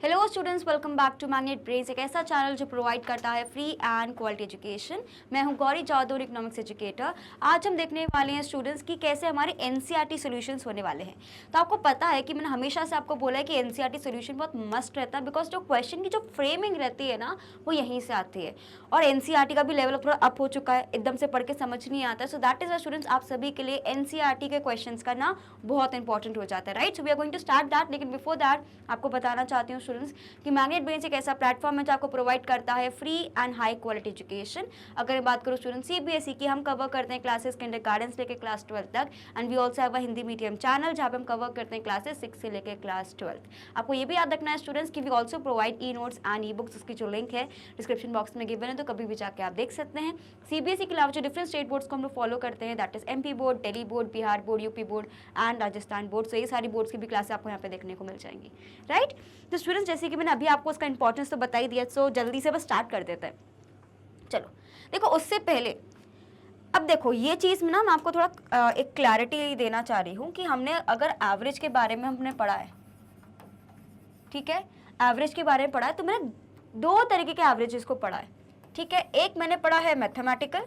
Hello students, welcome back to Magnet Brains, एक ऐसा channel जो प्रोवाइड करता है फ्री एंड क्वालिटी एजुकेशन। मैं हूं गौरी चौधरी, इकोनॉमिक्स एजुकेटर। आज हम देखने वाले हैं स्टूडेंट्स की कैसे हमारे एनसीईआरटी सॉल्यूशंस होने वाले हैं। तो आपको पता है कि मैंने हमेशा से आपको बोला है कि एनसीईआरटी सॉल्यूशन बहुत मस्ट रहता है, बिकॉज जो क्वेश्चन की जो फ्रेमिंग रहती है ना वो यहीं से आती है। और एनसीईआरटी का भी लेवल थोड़ा अप हो चुका है, एकदम से पढ़ के समझ नहीं आता है। So that is why students, आप सभी के लिए एनसीईआरटी के क्वेश्चंस करना बहुत इंपॉर्टेंट हो जाता है, right. So we are going to start that, लेकिन बिफोर दैट आपको बताना चाहती हूँ स्टूडेंट्स कि मैग्नेट ब्रेन्स एक ऐसा प्लेटफॉर्म है जो आपको प्रोवाइड करता है free and high quality education. अगर मैं बात करूँ स्टूडेंट सीबीएसई की, हम कवर करते हैं क्लासेस किंडरगार्टन से लेकर क्लास 12 तक, and we also have a Hindi medium channel जहाँ पे हम कवर करते हैं क्लासेस 6 से लेकर क्लास 12। आपको ये भी याद रखना है स्टूडेंट्स कि we also provide e notes and e books, उसकी जो लिंक है डिस्क्रिप्शन बॉक्स में गिवन है, तो कभी भी जाके आप देख सकते हैं। सीबीएसई के अलावा जो डिफरेंट स्टेट बोर्ड्स को हम लोग फॉलो करते हैं, that is MP board, Delhi board, Bihar board, UP board and Rajasthan board. So ये सारी बोर्ड्स की भी क्लासेस आपको यहाँ पे देखने को मिल जाएंगी, राइट। तो स्टूडेंट्स, जैसे कि मैंने अभी आपको उसका इंपॉर्टेंस तो बता ही दिया, सो जल्दी से बस स्टार्ट कर देते हैं। चलो देखो, उससे पहले अब देखो ये चीज़ में ना मैं आपको थोड़ा एक क्लैरिटी देना चाह रही हूँ कि हमने अगर एवरेज के बारे में हमने पढ़ा है, ठीक है, एवरेज के बारे में पढ़ा है, तो मैंने दो तरीके के एवरेजेस को पढ़ा है, ठीक है। एक मैंने पढ़ा है मैथमेटिकल,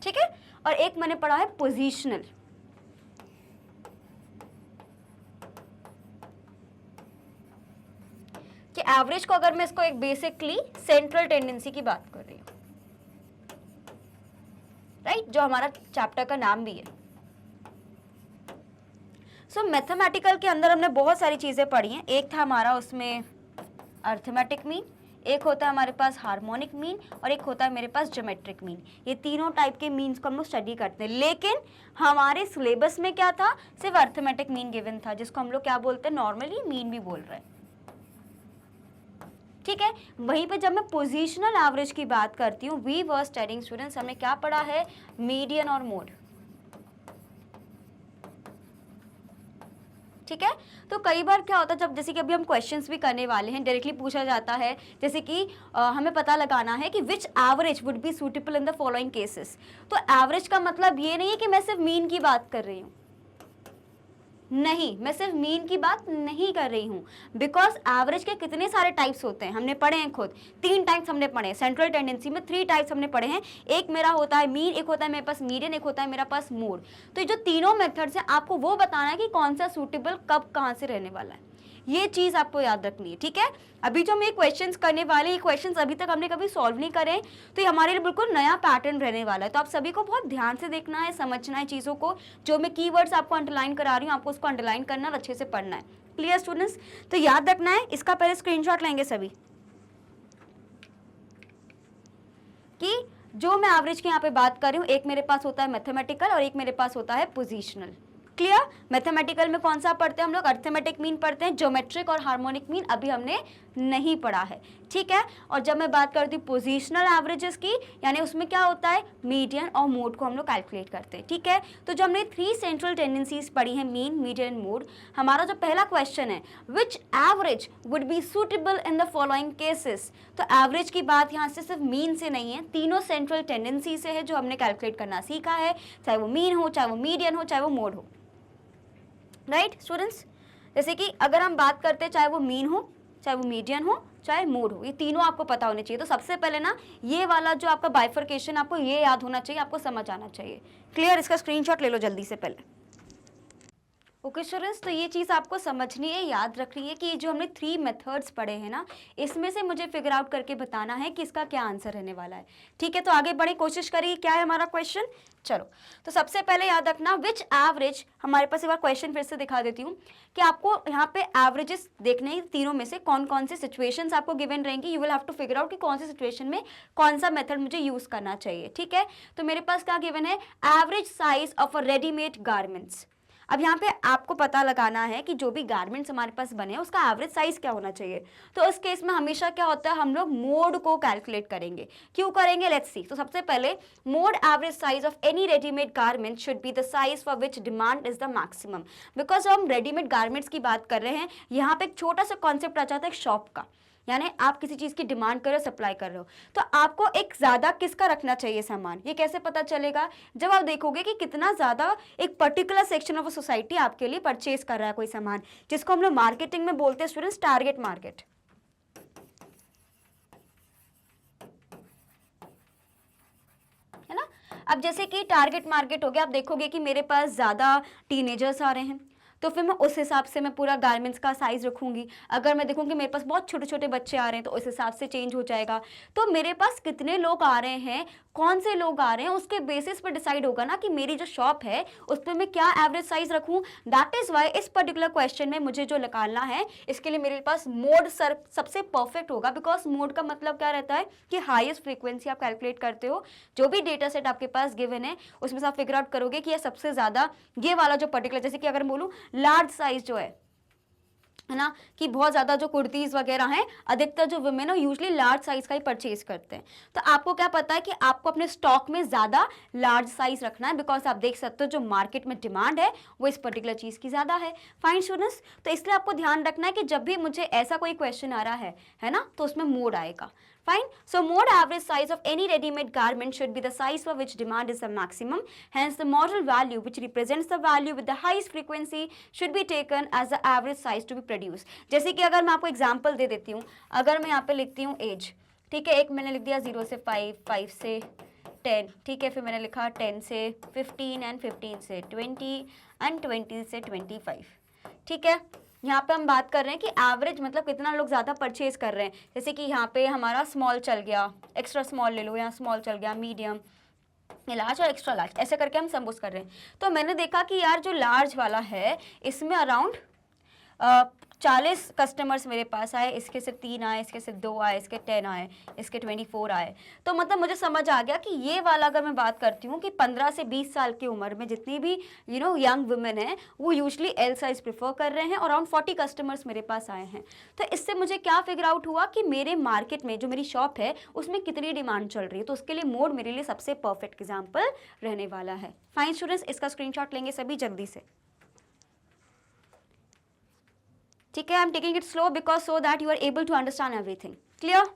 ठीक है, और एक मैंने पढ़ा है पोजिशनल। कि एवरेज को अगर मैं इसको एक बेसिकली सेंट्रल टेंडेंसी की बात कर रही हूं, राइट, जो हमारा चैप्टर का नाम भी है। सो मैथमेटिकल के अंदर हमने बहुत सारी चीजें पढ़ी हैं। एक था हमारा उसमें अर्थमेटिक मीन, एक होता है हमारे पास हार्मोनिक मीन, और एक होता है मेरे पास ज्योमेट्रिक मीन। ये तीनों टाइप के मीन्स को हम लोग स्टडी करते हैं, लेकिन हमारे सिलेबस में क्या था, सिर्फ अर्थमेटिक मीन गिवन था, जिसको हम लोग क्या बोलते हैं, नॉर्मली मीन भी बोल रहे हैं, ठीक है। वहीं पे जब मैं पोजिशनल एवरेज की बात करती हूँ, वी वर स्टडीइंग स्टूडेंट्स, हमने क्या पढ़ा है, मीडियन और मोड, ठीक है। तो कई बार क्या होता है, जब जैसे कि अभी हम क्वेश्चंस भी करने वाले हैं, डायरेक्टली पूछा जाता है, जैसे कि हमें पता लगाना है कि which average would be suitable in the following cases. तो एवरेज का मतलब ये नहीं है कि मैं सिर्फ मीन की बात कर रही हूँ, नहीं, मैं सिर्फ मीन की बात नहीं कर रही हूँ, बिकॉज एवरेज के कितने सारे टाइप्स होते हैं हमने पढ़े हैं खुद। 3 टाइप्स हमने पढ़े हैं, सेंट्रल टेंडेंसी में 3 टाइप्स हमने पढ़े हैं। एक मेरा होता है मीन, एक होता है मेरे पास मीडियन, एक होता है मेरा पास मोड। तो ये जो तीनों मेथड्स हैं, आपको वो बताना है कि कौन सा सूटेबल कब कहाँ से रहने वाला है, ये चीज आपको याद रखनी है, ठीक है। अभी जो हम ये क्वेश्चंस करने वाले, ये क्वेश्चंस अभी तक हमने कभी सॉल्व नहीं करे, तो ये हमारे लिए बिल्कुल नया पैटर्न रहने वाला है। तो आप सभी को बहुत ध्यान से देखना है, समझना है चीज़ों को। जो मैं कीवर्ड्स आपको अंडरलाइन करा रही हूँ, आपको उसको अंडरलाइन करना और अच्छे से पढ़ना है। Clear students? तो याद रखना है, इसका पहले स्क्रीनशॉट लेंगे सभी, कि जो मैं एवरेज की यहाँ पे बात कर रही हूँ, एक मेरे पास होता है मैथमेटिकल और एक मेरे पास होता है पोजिशनल। क्लियर? मैथमेटिकल में कौन सा पढ़ते हैं हम लोग, अर्थमेटिक मीन पढ़ते हैं, ज्योमेट्रिक और हार्मोनिक मीन अभी हमने नहीं पढ़ा है, ठीक है। और जब मैं बात करती हूँ पोजिशनल एवरेजेस की, यानी उसमें क्या होता है, मीडियन और मोड को हम लोग कैलकुलेट करते हैं, ठीक है। तो जो हमने 3 सेंट्रल टेंडेंसीज पढ़ी हैं, मीन, मीडियन, मोड, हमारा जो पहला क्वेश्चन है, which average would be suitable in the following cases. तो एवरेज की बात यहाँ से सिर्फ मीन से नहीं है, तीनों सेंट्रल टेंडेंसी से है जो हमने कैलकुलेट करना सीखा है, चाहे वो मीन हो, चाहे वो मीडियन हो, चाहे वो मोड हो, राइट स्टूडेंट्स। जैसे कि अगर हम बात करते हैं, चाहे वो मीन हो, चाहे वो मीडियन हो, चाहे मोड हो, ये तीनों आपको पता होने चाहिए। तो सबसे पहले ना ये वाला जो आपका बाइफर्केशन, आपको ये याद होना चाहिए, आपको समझ आना चाहिए। क्लियर? इसका स्क्रीनशॉट ले लो जल्दी से पहले। ओके स्टूडेंट्स, तो ये चीज़ आपको समझनी है, याद रखनी है कि जो हमने 3 मेथड्स पढ़े हैं ना, इसमें से मुझे फिगर आउट करके बताना है कि इसका क्या आंसर रहने वाला है, ठीक है। तो आगे बढ़े, कोशिश करिए, क्या है हमारा क्वेश्चन। चलो, तो सबसे पहले याद रखना, विच एवरेज, हमारे पास एक बार क्वेश्चन फिर से दिखा देती हूँ कि आपको यहाँ पे एवरेजेस देखने हैं, तीनों में से कौन कौन से सिचुएशंस आपको गिवन रहेंगी। You will have to figure out कि कौन सी सिचुएशन में कौन सा मेथड मुझे यूज करना चाहिए, ठीक है। तो मेरे पास क्या गिवन है, average size of a readymade garments. अब यहाँ पे आपको पता लगाना है कि जो भी गारमेंट्स हमारे पास बने हैं, उसका एवरेज साइज क्या होना चाहिए। तो उस केस में हमेशा क्या होता है, हम लोग मोड को कैलकुलेट करेंगे। क्यों करेंगे, लेट्स सी। तो सबसे पहले, mode average size of any readymade garment should be the size for which demand is the maximum. Because हम रेडीमेड गारमेंट्स की बात कर रहे हैं, यहाँ पे एक छोटा सा कॉन्सेप्ट आ जाता है शॉप का, यानी आप किसी चीज़ की डिमांड कर रहे हो, सप्लाई कर रहे हो, तो आपको एक ज़्यादा किसका रखना चाहिए सामान, ये कैसे पता चलेगा? जब आप देखोगे कि कितना ज़्यादा एक पर्टिकुलर सेक्शन ऑफ सोसाइटी आपके लिए परचेज कर रहा है कोई सामान, जिसको हम लोग मार्केटिंग में बोलते हैं स्टूडेंट्स टारगेट मार्केट। है ना? अब जैसे कि टारगेट मार्केट हो गया, आप देखोगे कि मेरे पास ज़्यादा टीनेजर्स आ रहे हैं, तो फिर मैं उस हिसाब से मैं पूरा गारमेंट्स का साइज़ रखूंगी। अगर मैं देखूंगी मेरे पास बहुत छोटे छोटे बच्चे आ रहे हैं तो उस हिसाब से चेंज हो जाएगा। तो मेरे पास कितने लोग आ रहे हैं, कौन से लोग आ रहे हैं, उसके बेसिस पर डिसाइड होगा ना कि मेरी जो शॉप है उस पर मैं क्या एवरेज साइज रखूं। दैट इज वाई इस पर्टिकुलर क्वेश्चन में मुझे जो निकालना है, इसके लिए मेरे पास मोड सबसे परफेक्ट होगा, बिकॉज मोड का मतलब क्या रहता है कि हाईएस्ट फ्रीक्वेंसी आप कैलकुलेट करते हो, जो भी डेटा सेट आपके पास गिवन है उसमें से आप फिगर आउट करोगे कि यह सबसे ज्यादा ये वाला जो पर्टिकुलर, जैसे कि अगर बोलूं लार्ज साइज जो है ना, कि बहुत ज़्यादा जो कुर्तीज़ वगैरह हैं, अधिकतर जो वुमेन है यूजुअली लार्ज साइज़ का ही परचेज करते हैं। तो आपको क्या पता है कि आपको अपने स्टॉक में ज़्यादा लार्ज साइज़ रखना है, बिकॉज आप देख सकते हो जो मार्केट में डिमांड है वो इस पर्टिकुलर चीज़ की ज़्यादा है। फाइन स्टूडेंट्स, तो इसलिए आपको ध्यान रखना है कि जब भी मुझे ऐसा कोई क्वेश्चन आ रहा है ना, तो उसमें मोड आएगा। Fine. So mode average size of any ready-made garment should be the size for which demand is the maximum. Hence, the model value which represents the value with the highest frequency should be taken as the average size to be produced. जैसे कि अगर मैं आपको example दे देती हूँ, अगर मैं यहाँ पे लिखती हूँ एज, ठीक है, एक मैंने लिख दिया 0 से 5, 5 से 10, ठीक है, फिर मैंने लिखा 10 से 15 एंड 15 से 20 एंड 20 से 25, ठीक है। यहाँ पे हम बात कर रहे हैं कि एवरेज मतलब कितना लोग ज़्यादा परचेज कर रहे हैं। जैसे कि यहाँ पे हमारा स्मॉल चल गया, एक्स्ट्रा स्मॉल ले लो, यहाँ स्मॉल चल गया, मीडियम, लार्ज और एक्स्ट्रा लार्ज, ऐसे करके हम सम्बोस कर रहे हैं। तो मैंने देखा कि यार जो लार्ज वाला है इसमें अराउंड 40 कस्टमर्स मेरे पास आए, इसके सिर्फ 3 आए, इसके सिर्फ 2 आए, इसके 10 आए, इसके 24 आए। तो मतलब मुझे समझ आ गया कि ये वाला अगर मैं बात करती हूँ कि 15 से 20 साल की उम्र में जितनी भी यंग वुमेन है वो यूजुअली एल साइज प्रेफर कर रहे हैं, और अराउंड 40 कस्टमर्स मेरे पास आए हैं। तो इससे मुझे क्या फिगर आउट हुआ कि मेरे मार्केट में जो मेरी शॉप है उसमें कितनी डिमांड चल रही है। तो उसके लिए मोड मेरे लिए सबसे परफेक्ट एग्जाम्पल रहने वाला है। फाइन स्टूडेंट्स, इसका स्क्रीनशॉट लेंगे सभी जल्दी से, ठीक है। I am taking it slow because so that you are able to understand everything. Clear?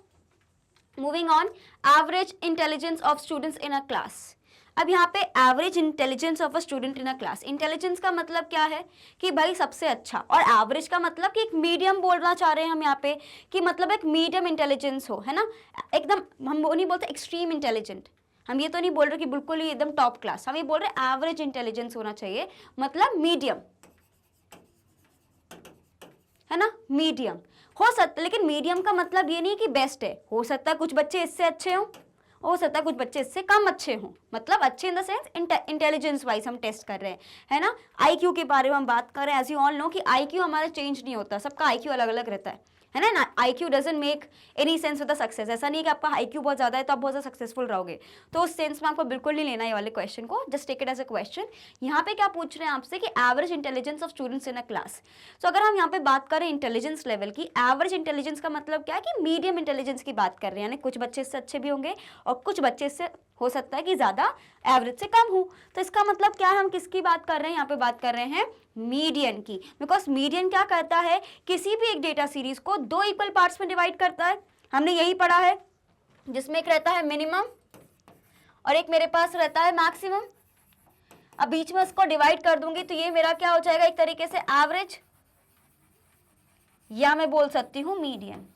Moving on, average intelligence of students in a class. अब यहाँ पे average intelligence of a student in a class, intelligence का मतलब क्या है कि भाई सबसे अच्छा, और एवरेज का मतलब कि एक मीडियम बोलना चाह रहे हैं हम यहाँ पे, कि मतलब एक मीडियम इंटेलिजेंस हो, है ना। एकदम हम वो नहीं बोलते एक्सट्रीम इंटेलिजेंट, हम ये तो नहीं बोल रहे कि बिल्कुल ही एकदम टॉप क्लास, हम ये बोल रहे एवरेज इंटेलिजेंस होना चाहिए, मतलब मीडियम, है ना, मीडियम हो सकता है। लेकिन मीडियम का मतलब ये नहीं कि बेस्ट है, हो सकता है कुछ बच्चे इससे अच्छे हों, हो सकता है कुछ बच्चे इससे कम अच्छे हों, मतलब अच्छे in the sense intelligence wise हम टेस्ट कर रहे हैं, है ना। आईक्यू के बारे में हम बात कर रहे हैं, एज यू ऑल नो कि आईक्यू हमारा चेंज नहीं होता, सबका आईक्यू अलग अलग रहता है ना। IQ doesn't make any sense with the success, ऐसा नहीं है कि आपका आईक्यू बहुत ज़्यादा है तो आप बहुत ज़्यादा सक्सेसफुल रहोगे, तो उस सेंस में आपको बिल्कुल नहीं लेना ये वाले क्वेश्चन को, just take it as a question. यहाँ पे क्या पूछ रहे हैं आपसे कि average intelligence of students in a class. तो अगर हम यहाँ पे बात करें इंटेलिजेंस लेवल की, एवरेज इंटेलिजेंस का मतलब क्या है कि मीडियम इंटेलिजेंस की बात कर रहे हैं, यानी कुछ बच्चे इससे अच्छे भी होंगे और कुछ बच्चे इससे हो सकता है कि ज़्यादा एवरेज से कम हो। तो इसका मतलब क्या है, हम किसकी बात कर रहे हैं, यहाँ पे बात कर रहे हैं मीडियन की, बिकॉज मीडियन क्या करता है, किसी भी एक डेटा सीरीज को 2 इक्वल पार्ट्स में डिवाइड करता है। हमने यही पढ़ा है, जिसमें एक रहता है मिनिमम और एक मेरे पास रहता है मैक्सिमम। अब बीच में इसको डिवाइड कर दूंगी तो ये मेरा क्या हो जाएगा, एक तरीके से एवरेज, या मैं बोल सकती हूँ मीडियन।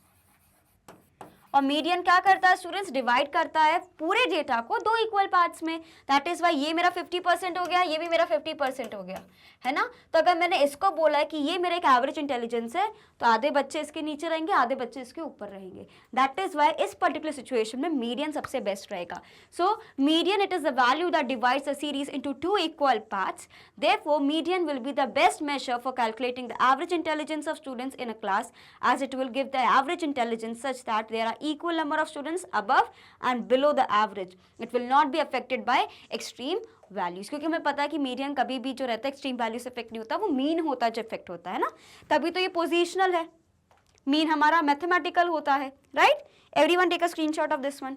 और मीडियन क्या करता है स्टूडेंट्स, डिवाइड करता है पूरे डेटा को 2 इक्वल पार्ट्स में। दैट इज वाई ये मेरा 50% हो गया, ये भी मेरा 50% हो गया, है ना। तो अगर मैंने इसको बोला है कि ये मेरा एक एवरेज इंटेलिजेंस है, तो आधे बच्चे इसके नीचे रहेंगे, आधे बच्चे इसके ऊपर रहेंगे। दैट इज वाई इस पर्टिकुलर सिचुएशन में मीडियन सबसे बेस्ट रहेगा। So median, it is the value that divides the series into 2 equal parts. Therefore, median will be the best measure for calculating the average intelligence of students in a class, as it will give the average intelligence such that there are equal number of students above and below the average. It will not be affected by extreme values, क्योंकि हमें पता है कि median कभी भी जो रहता है एक्सट्रीम वैल्यू से इफेक्ट नहीं होता, वो मीन होता है जो इफेक्ट होता है ना। तभी तो ये पोजिशनल है, मीन हमारा मैथमेटिकल होता है, right. Everyone take a screenshot of this one.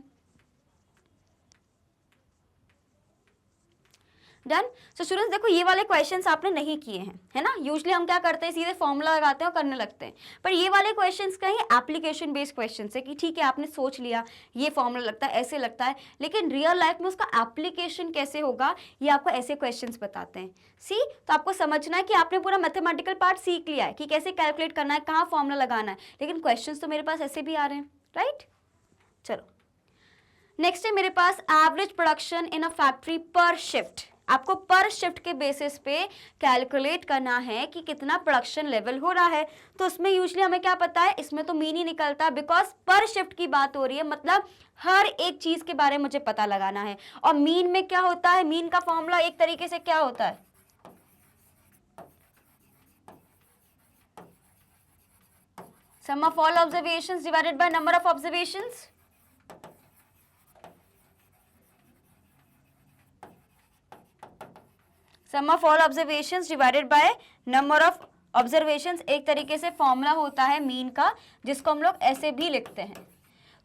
Done. So students देखो ये वाले क्वेश्चंस आपने नहीं किए हैं, है ना। यूजुअली हम क्या करते हैं, सीधे फॉर्मूला लगाते हैं और करने लगते हैं, पर ये वाले क्वेश्चंस कहीं एप्लीकेशन बेस्ड क्वेश्चंस है कि ठीक है आपने सोच लिया ये फॉर्मूला लगता है, ऐसे लगता है, लेकिन रियल लाइफ में उसका एप्लीकेशन कैसे होगा ये आपको ऐसे क्वेश्चंस बताते हैं। सी, तो आपको समझना है कि आपने पूरा मैथमेटिकल पार्ट सीख लिया है कि कैसे कैलकुलेट करना है, कहाँ फॉर्मूला लगाना है, लेकिन क्वेश्चन तो मेरे पास ऐसे भी आ रहे हैं, राइट। चलो नेक्स्ट है मेरे पास average production in a factory per shift. आपको पर शिफ्ट के बेसिस पे कैलकुलेट करना है कि कितना प्रोडक्शन लेवल हो रहा है। तो उसमें यूजुअली हमें क्या पता है, इसमें तो मीन ही निकलता है, बिकॉज पर शिफ्ट की बात हो रही है, मतलब हर एक चीज के बारे में मुझे पता लगाना है। और मीन में क्या होता है, मीन का फॉर्मूला एक तरीके से क्या होता है, sum of all observations divided by number of observations. Sum of all observations divided by number of observations एक तरीके से फॉर्मूला होता है मीन का, जिसको हम लोग ऐसे भी लिखते हैं।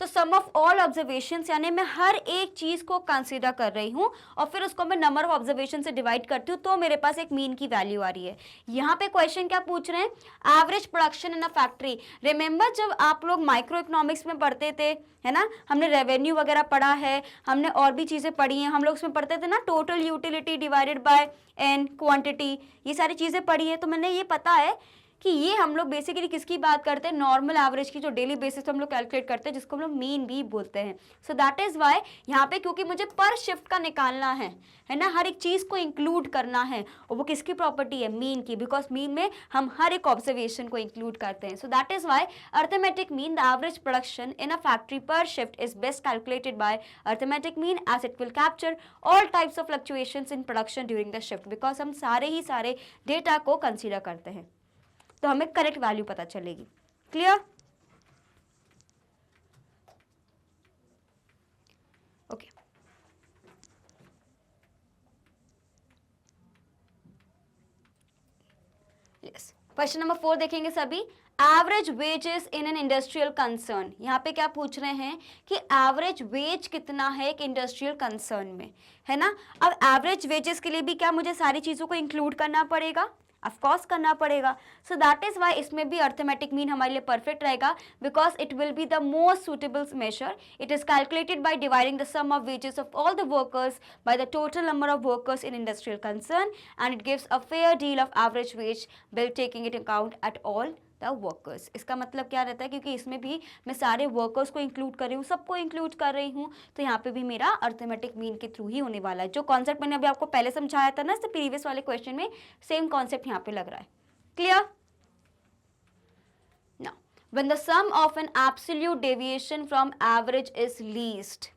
तो सम ऑफ ऑल ऑब्जर्वेशंस यानी मैं हर एक चीज को कंसीडर कर रही हूँ और फिर उसको मैं नंबर ऑफ ऑब्जर्वेशन से डिवाइड करती हूँ, तो मेरे पास एक मीन की वैल्यू आ रही है। यहाँ पे क्वेश्चन क्या पूछ रहे हैं, average production in a factory. Remember जब आप लोग माइक्रो इकोनॉमिक्स में पढ़ते थे, है ना, हमने रेवेन्यू वगैरह पढ़ा है, हमने और भी चीजें पढ़ी हैं, हम लोग उसमें पढ़ते थे ना total utility divided by N quantity, ये सारी चीजें पढ़ी है। तो मैंने ये पता है कि ये हम लोग बेसिकली किसकी बात करते हैं, नॉर्मल एवरेज की, जो डेली बेसिस पे हम लोग कैलकुलेट करते हैं, जिसको हम लोग मीन भी बोलते हैं। सो दैट इज वाई यहाँ पे, क्योंकि मुझे पर शिफ्ट का निकालना है ना, हर एक चीज को इंक्लूड करना है, और वो किसकी प्रॉपर्टी है, मीन की, बिकॉज मीन में हम हर एक ऑब्जर्वेशन को इंक्लूड करते हैं। So that is why arithmetic mean, the average production in a factory per shift is best calculated by arithmetic mean, as it will capture all types of fluctuations in production during the shift, because हम सारे data को consider करते हैं, तो हमें correct value पता चलेगी। Clear, okay. Yes, question number 4 देखेंगे सभी। Average wages in an industrial concern. यहाँ पे क्या पूछ रहे हैं कि एवरेज वेज कितना है एक इंडस्ट्रियल कंसर्न में, है ना। अब एवरेज वेजेस के लिए भी क्या मुझे सारी चीजों को इंक्लूड करना पड़ेगा, ऑफ कोर्स करना पड़ेगा। सो दैट इज वाई इसमें भी अर्थमेटिक मीन हमारे लिए परफेक्ट रहेगा, because it will be the most suitable measure. It is calculated by dividing the sum of wages of all the workers by the total number of workers in industrial concern, and it gives a fair deal of average wage bill taking it account at all the workers. इसका मतलब क्या रहता है, क्योंकि इसमें भी मैं सारे वर्कर्स को इंक्लूड कर रही हूँ, सबको इंक्लूड कर रही हूँ, तो यहाँ पे भी मेरा अर्थमेटिक मीन के थ्रू ही होने वाला है। जो कॉन्सेप्ट मैंने अभी आपको पहले समझाया था ना, इससे प्रीवियस वाले क्वेश्चन में, सेम कॉन्सेप्ट यहाँ पे लग रहा है। Clear. Now when the sum of an absolute deviation from average is least.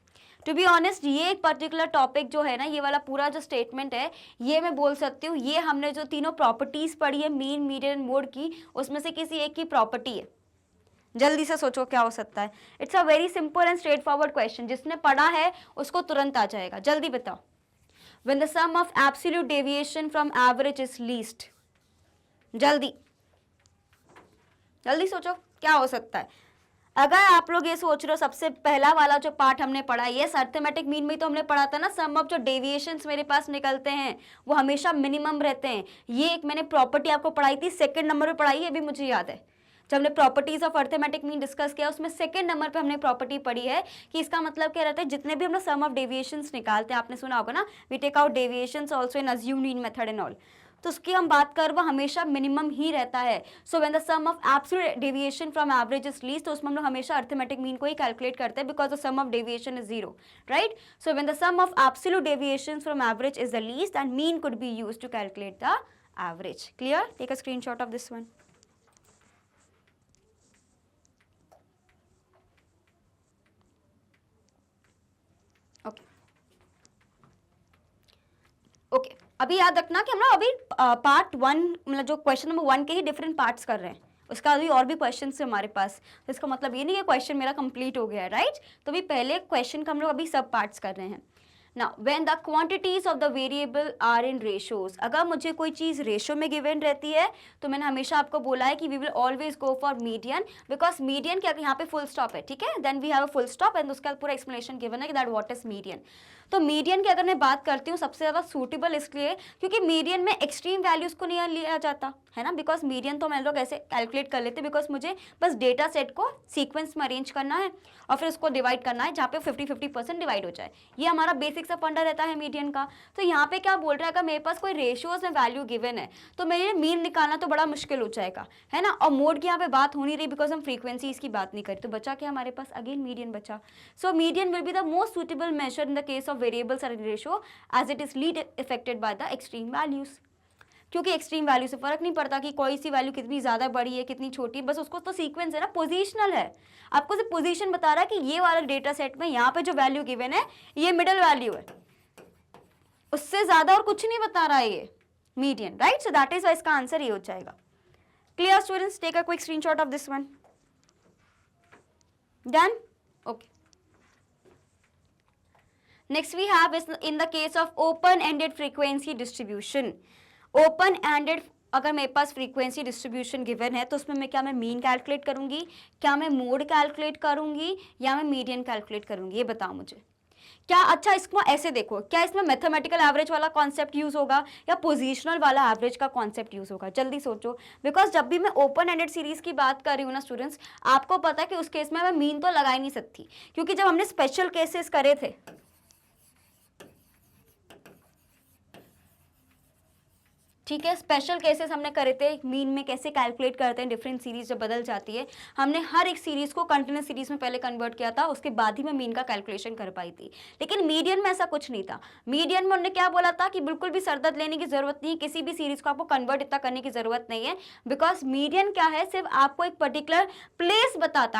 To be honest ये एक पर्टिकुलर टॉपिक जो है ना, ये वाला पूरा जो स्टेटमेंट है, ये मैं बोल सकती हूँ, ये हमने जो तीनों प्रॉपर्टीज पढ़ी है मीन, मीडियन एंड मोड की, उसमें से किसी एक की प्रॉपर्टी है। जल्दी से सोचो क्या हो सकता है। It's a very simple and straightforward question, जिसने पढ़ा है उसको तुरंत आ जाएगा। जल्दी बताओ। When the sum of absolute deviation from average is least. जल्दी जल्दी सोचो क्या हो सकता है। अगर आप लोग ये सोच रहे हो, सबसे पहला वाला जो पार्ट हमने पढ़ा, ये अर्थमेटिक मीन में तो हमने पढ़ा था ना, सम ऑफ जो डेविएशंस मेरे पास निकलते हैं वो हमेशा मिनिमम रहते हैं। ये एक मैंने प्रॉपर्टी आपको पढ़ाई थी, सेकंड नंबर पे पढ़ाई है, अभी मुझे याद है, जब हमने properties of arithmetic mean discuss किया, उसमें सेकंड नंबर पे हमने प्रॉपर्टी पढ़ी है कि इसका मतलब क्या रहता है, जितने भी हम लोग सम ऑफ डेविएशंस निकालते हैं, आपने सुना होगा ना, we take out deviations also in assumed mean method and all, तो उसकी हम बात कर, वो हमेशा मिनिमम ही रहता है। So when the sum of absolute deviation from average is least, तो उसमें हम लोग हमेशा अर्थमेटिक मीन को ही कैलकुलेट करते हैं, because the sum of deviation is 0, right. So when the sum of absolute deviation from average is the least, and mean could be used to calculate the average. Clear, take a screenshot of this one. Okay, अभी याद रखना कि हम लोग अभी part 1, मतलब जो question number 1 के ही डिफरेंट पार्ट्स कर रहे हैं, उसका अभी और भी क्वेश्चन है हमारे पास, तो इसका मतलब ये नहीं कि क्वेश्चन मेरा कंप्लीट हो गया है, राइट। तो अभी पहले क्वेश्चन का हम लोग अभी सब पार्ट्स कर रहे हैं। Now when the quantities of the variable are in ratios, अगर मुझे कोई चीज़ रेशो में गिवन रहती है, तो मैंने हमेशा आपको बोला है कि we will always go for median, because median क्या, यहाँ पे फुल स्टॉप है, ठीक है, then we have a full stop and उसका पूरा एक्सप्लेनेशन गिवन है कि दैट व्हाट इज मीडियन। तो मीडियन की अगर मैं बात करती हूँ सबसे ज़्यादा सूटेबल इसलिए क्योंकि मीडियन में एक्सट्रीम वैल्यूज़ को नहीं लिया जाता है ना, बिकॉज मीडियन तो हम लोग ऐसे कैलकुलेट कर लेते हैं बिकॉज मुझे बस डेटा सेट को सीक्वेंस में अरेंज करना है और फिर उसको डिवाइड करना है जहाँ पे 50-50% डिवाइड हो जाए। ये हमारा बेसिक सा फंडा रहता है मीडियन का। तो यहाँ पे क्या बोल रहा है, अगर मेरे पास कोई रेशियोज में वैल्यू गिवन है तो मेरे मीन निकालना तो बड़ा मुश्किल हो जाएगा, है ना। और मोड की यहाँ पे बात हो नहीं रही बिकॉज हम फ्रीक्वेंसीज की बात नहीं करें, तो बचा क्या हमारे पास, अगेन मीडियन बचा। So median will be the most suitable measure in the case of variables and ratio as it is least affected by the extreme values, क्योंकि एक्सट्रीम वैल्यू से फर्क नहीं पड़ता कि कोई सी वैल्यू कितनी ज़्यादा बड़ी है कितनी छोटी, बस उसको तो सीक्वेंस है ना, पोजीशनल है। आपको सिर्फ पोजीशन बता रहा है कि ये वाला डेटा सेट में यहाँ पे जो वैल्यू गिवन है ये मिडल वैल्यू है, उससे ज़्यादा और कुछ नहीं बता रहा है ये median, right. So that is why इसका आंसर ये हो जाएगा। Clear students, take a quick screenshot of this one. Done, okay. Next we have is in the case of open ended frequency distribution. Open ended अगर मेरे पास frequency distribution given है तो उसमें मैं मीन कैलकुलेट करूंगी, क्या मैं मोड कैलकुलेट करूंगी या मैं मीडियन कैलकुलेट करूंगी, ये बताओ मुझे। क्या, अच्छा इसको ऐसे देखो, क्या इसमें मैथमेटिकल एवरेज वाला कॉन्सेप्ट यूज होगा या पोजीशनल वाला एवरेज का कॉन्सेप्ट यूज होगा, जल्दी सोचो। बिकॉज जब भी मैं ओपन एंडेड सीरीज की बात कर रही हूँ ना स्टूडेंट्स, आपको पता है कि उस केस में मैं मीन तो लगा ही नहीं सकती, क्योंकि जब हमने स्पेशल केसेस करे थे, ठीक है, स्पेशल केसेस हमने करे थे, मीन में कैसे कैलकुलेट करते हैं, डिफरेंट सीरीज जब बदल जाती है, हमने हर एक सीरीज को कंटिन्यूस सीरीज में पहले कन्वर्ट किया था, उसके बाद ही मैं मीन का कैलकुलेशन कर पाई थी। लेकिन मीडियन में ऐसा कुछ नहीं था। मीडियन में उन्होंने क्या बोला था कि बिल्कुल भी सरदर्द लेने की जरूरत नहीं, किसी भी सीरीज को आपको कन्वर्ट इतना करने की जरूरत नहीं है, बिकॉज मीडियन क्या है, सिर्फ आपको एक पर्टिकुलर प्लेस बताता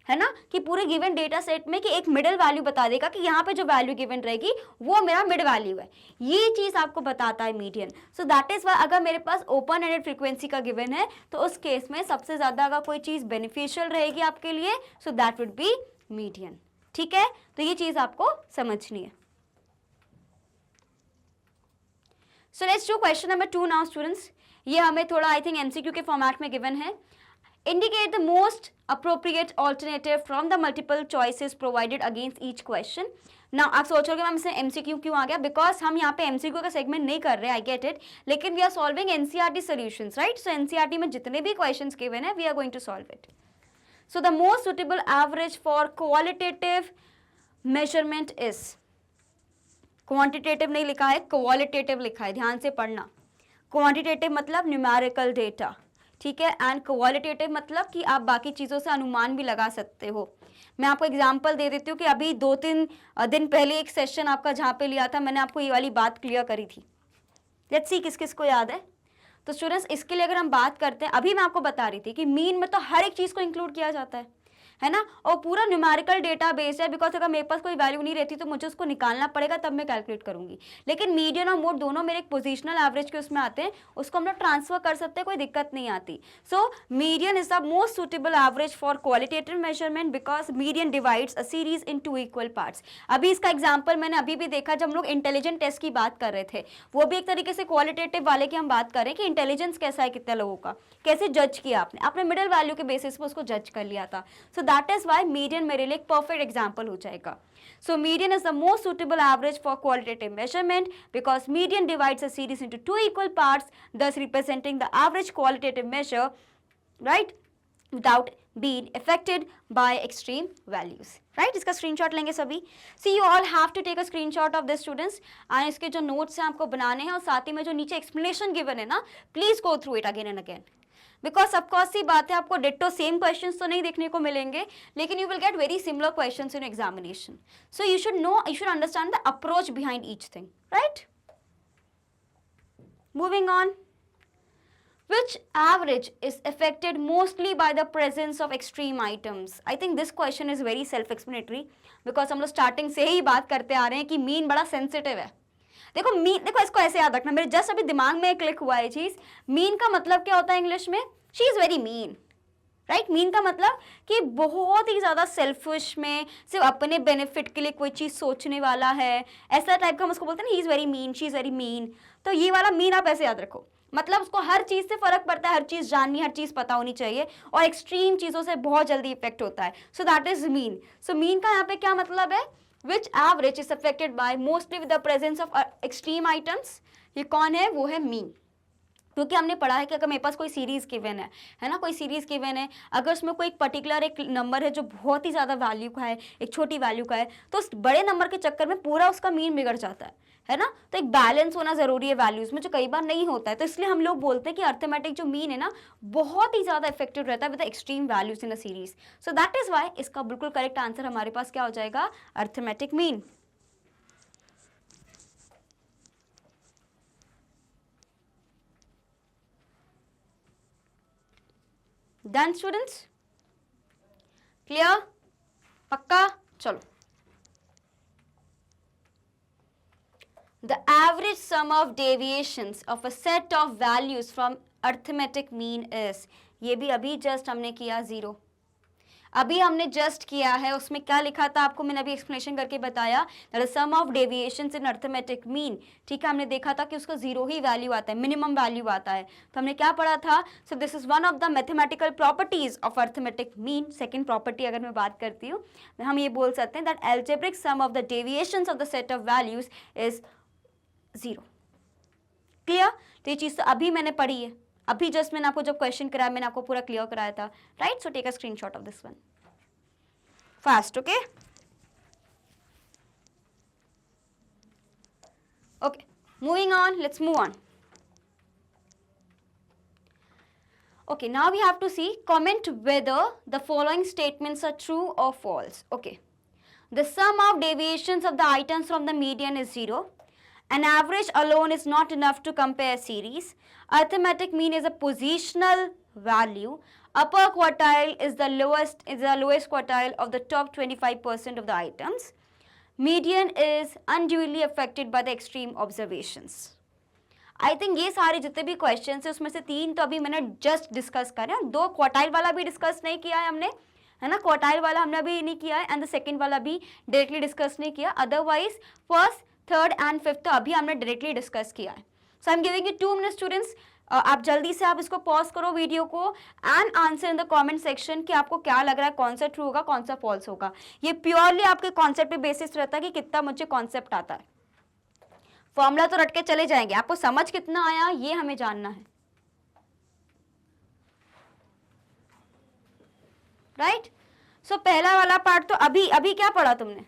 है ना, कि पूरे गिवन डेटा सेट में कि एक मिडिल वैल्यू बता देगा कि यहाँ पे जो वैल्यू गिवन रहेगी वो मेरा मिड वैल्यू है, ये चीज आपको बताता है median. So that is why अगर मेरे पास ओपन एंडेड फ्रीक्वेंसी का गिवन है तो उस केस में सबसे ज्यादा अगर कोई चीज बेनिफिशियल रहेगी आपके लिए, so that would be median, ठीक है। तो ये चीज आपको समझनी है। So let's do question number 2 now students. ये हमें थोड़ा आई थिंक एमसीक्यू के फॉर्मेट में गिवन है। Indicate the most appropriate alternative from the multiple choices provided against each question. Now आप सोचोगे मैम इसमें MCQ क्यों आ गया, बिकॉज हम यहाँ पे MCQ का सेगमेंट नहीं कर रहे, आई गेट इट, लेकिन we are solving NCERT solutions, right. So NCERT में जितने भी क्वेश्चंस गिवन है we are going to solve it. So the most suitable average for qualitative measurement is, quantitative नहीं लिखा है, क्वालिटेटिव लिखा है, ध्यान से पढ़ना। क्वांटिटेटिव मतलब न्यूमेरिकल डेटा, ठीक है, एंड क्वालिटेटिव मतलब कि आप बाकी चीज़ों से अनुमान भी लगा सकते हो। मैं आपको एग्जांपल दे देती हूँ कि अभी 2-3 दिन पहले एक सेशन आपका जहाँ पे लिया था, मैंने आपको ये वाली बात क्लियर करी थी। लेट्स सी किस किस को याद है। तो स्टूडेंट्स इसके लिए अगर हम बात करते हैं, अभी मैं आपको बता रही थी कि मीन में तो हर एक चीज़ को इंक्लूड किया जाता है ना, और पूरा न्यूमेरिकल डेटा बेस है, बिकॉज अगर मेरे पास कोई वैल्यू नहीं रहती तो मुझे उसको निकालना पड़ेगा, तब मैं कैलकुलेट करूंगी। लेकिन मीडियन और मोड दोनों मेरे एक पोजिशनल एवरेज के उसमें आते हैं, उसको हम लोग ट्रांसफर कर सकते हैं, कोई दिक्कत नहीं आती। So median is the most suitable average for qualitative measurement because median divides a series in 2 equal parts. अभी इसका एग्जाम्पल मैंने अभी भी देखा जब हम लोग इंटेलिजेंट टेस्ट की बात कर रहे थे, वो भी एक तरीके से क्वालिटेटिव वाले की हम बात कर रहे हैं कि इंटेलिजेंस कैसा है कितने लोगों का, कैसे जज किया आपने मिडिल वैल्यू के बेसिस पर उसको जज कर लिया था। So that is why median मेरे लिए एक परफेक्ट एग्जाम्पल हो जाएगा। So median is the most suitable average for qualitative measurement because median divides a series into 2 equal parts, thus representing the average qualitative measure, right, without being affected by extreme values, right। इसका screenshot लेंगे सभी। See you all have to take a screenshot of this students and इसके जो notes हैं आपको बनाने हैं, और साथ ही में जो नीचे explanation given है ना, please go through it again and again। Because of course सी बात है, आपको डिट्टो सेम क्वेश्चंस तो नहीं देखने को मिलेंगे, लेकिन you will get very similar questions in examination. So you should know, you should understand the approach behind each thing, right. Moving on, which average is affected mostly by the presence of extreme items? I think this question is very self-explanatory because हम लोग starting से ही बात करते आ रहे हैं कि mean बड़ा sensitive है। देखो मीन, देखो इसको ऐसे याद रखना, मेरे जस्ट अभी दिमाग में क्लिक हुआ है चीज। मीन का मतलब क्या होता है इंग्लिश में? She is very mean, right. Mean का मतलब कि बहुत ही ज्यादा सेल्फिश में, सिर्फ अपने बेनिफिट के लिए कोई चीज सोचने वाला है, ऐसा टाइप का हम उसको बोलते हैं ना, he is very mean, she is very mean. तो ये वाला मीन आप ऐसे याद रखो, मतलब उसको हर चीज से फर्क पड़ता है, हर चीज जाननी, हर चीज पता होनी चाहिए, और एक्सट्रीम चीजों से बहुत जल्दी इफेक्ट होता है। So that is mean. So mean का यहाँ पे क्या मतलब है which average is affected by mostly with the presence of extreme items. ये कौन है? वो है मीन। क्योंकि हमने पढ़ा है कि अगर मेरे पास कोई सीरीज गिवन है ना, कोई सीरीज गिवन है, अगर उसमें कोई पर्टिकुलर एक नंबर है जो बहुत ही ज़्यादा वैल्यू का है, एक छोटी वैल्यू का है, तो उस बड़े नंबर के चक्कर में पूरा उसका मीन बिगड़ जाता है ना। तो एक बैलेंस होना ज़रूरी है वैल्यूज़ में, जो कई बार नहीं होता है। तो इसलिए हम लोग बोलते हैं कि अर्थमेटिक जो मीन है ना, बहुत ही ज़्यादा इफेक्टिव रहता है with extreme values in a series. So that is why इसका बिल्कुल करेक्ट आंसर हमारे पास क्या हो जाएगा? Arithmetic mean. Done students? Clear? पक्का? चलो। The average sum of deviations of a set of values from arithmetic mean is, ये भी अभी जस्ट हमने किया 0। अभी हमने जस्ट किया है, उसमें क्या लिखा था आपको मैंने अभी एक्सप्लेनेशन करके बताया, that is sum of deviations in arithmetic mean. ठीक है, हमने देखा था कि उसका 0 ही वैल्यू आता है, मिनिमम वैल्यू आता है। तो हमने क्या पढ़ा था? So this is one of the mathematical properties of arithmetic mean. Second property अगर मैं बात करती हूँ, हम ये बोल सकते हैं that algebraic sum of the deviations of the set of values is 0। Clear? तो ये चीज तो अभी मैंने पढ़ी है, अभी जस्ट मैंने आपको जब क्वेश्चन कराया मैंने आपको पूरा क्लियर कराया था, right? So take a screenshot of this one fast. Okay okay, moving on, let's move on. Okay, now we have to see, comment whether the following statements are true or false. Okay, the sum of deviations of the items from the median is 0. An average alone is not enough to compare series. Arithmetic mean is a positional value. Upper quartile is the lowest quartile of the top 25% of the items. Median is unduly affected by the extreme observations. I think ये सारे जितने भी question है उसमें से 3 तो अभी मैंने जस्ट डिस्कस करे हैं, 2 क्वार्टाइल वाला भी डिस्कस नहीं किया है हमने, है ना, क्वार्टाइल वाला हमने अभी नहीं किया है, एंड द सेकंड वाला भी डायरेक्टली डिस्कस नहीं किया। Otherwise first, third and fifth तो अभी हमने डायरेक्टली डिस्कस किया है। So I am giving you 2 minute students, आप जल्दी से आप इसको पॉज करो वीडियो को and answer in the comment section कि आपको क्या लग रहा है, कौन सा ट्रू होगा, कौन सा फॉल्स होगा। ये प्योरली आपके कॉन्सेप्ट पे बेसिस रहता है कि कितना मुझे कॉन्सेप्ट आता है। फॉर्मूला तो रट के चले जाएंगे, आपको समझ कितना आया ये हमें जानना है, राइट? सो पहला वाला पार्ट तो अभी क्या पढ़ा तुमने?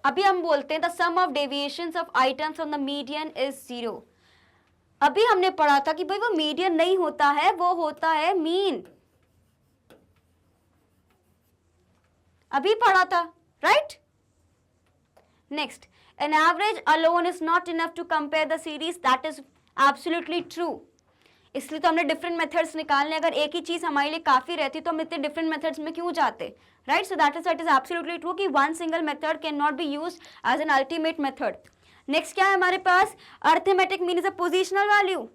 अभी हम बोलते हैं the sum of deviations of items from the median is 0। अभी हमने पढ़ा था कि भाई वो मीडियन नहीं होता है, वो होता है मीन। अभी पढ़ा था, right? Next, an average alone is not enough to compare the series. That is absolutely true. इसलिए तो हमने डिफरेंट मेथड्स निकालने, अगर एक ही चीज हमारे लिए काफी रहती तो हम इतने डिफरेंट मेथड्स में क्यों जाते, right? So that is absolutely true कि one single method can not be used as an ultimate method. Next क्या है हमारे पास? Arithmetic mean is a positional value.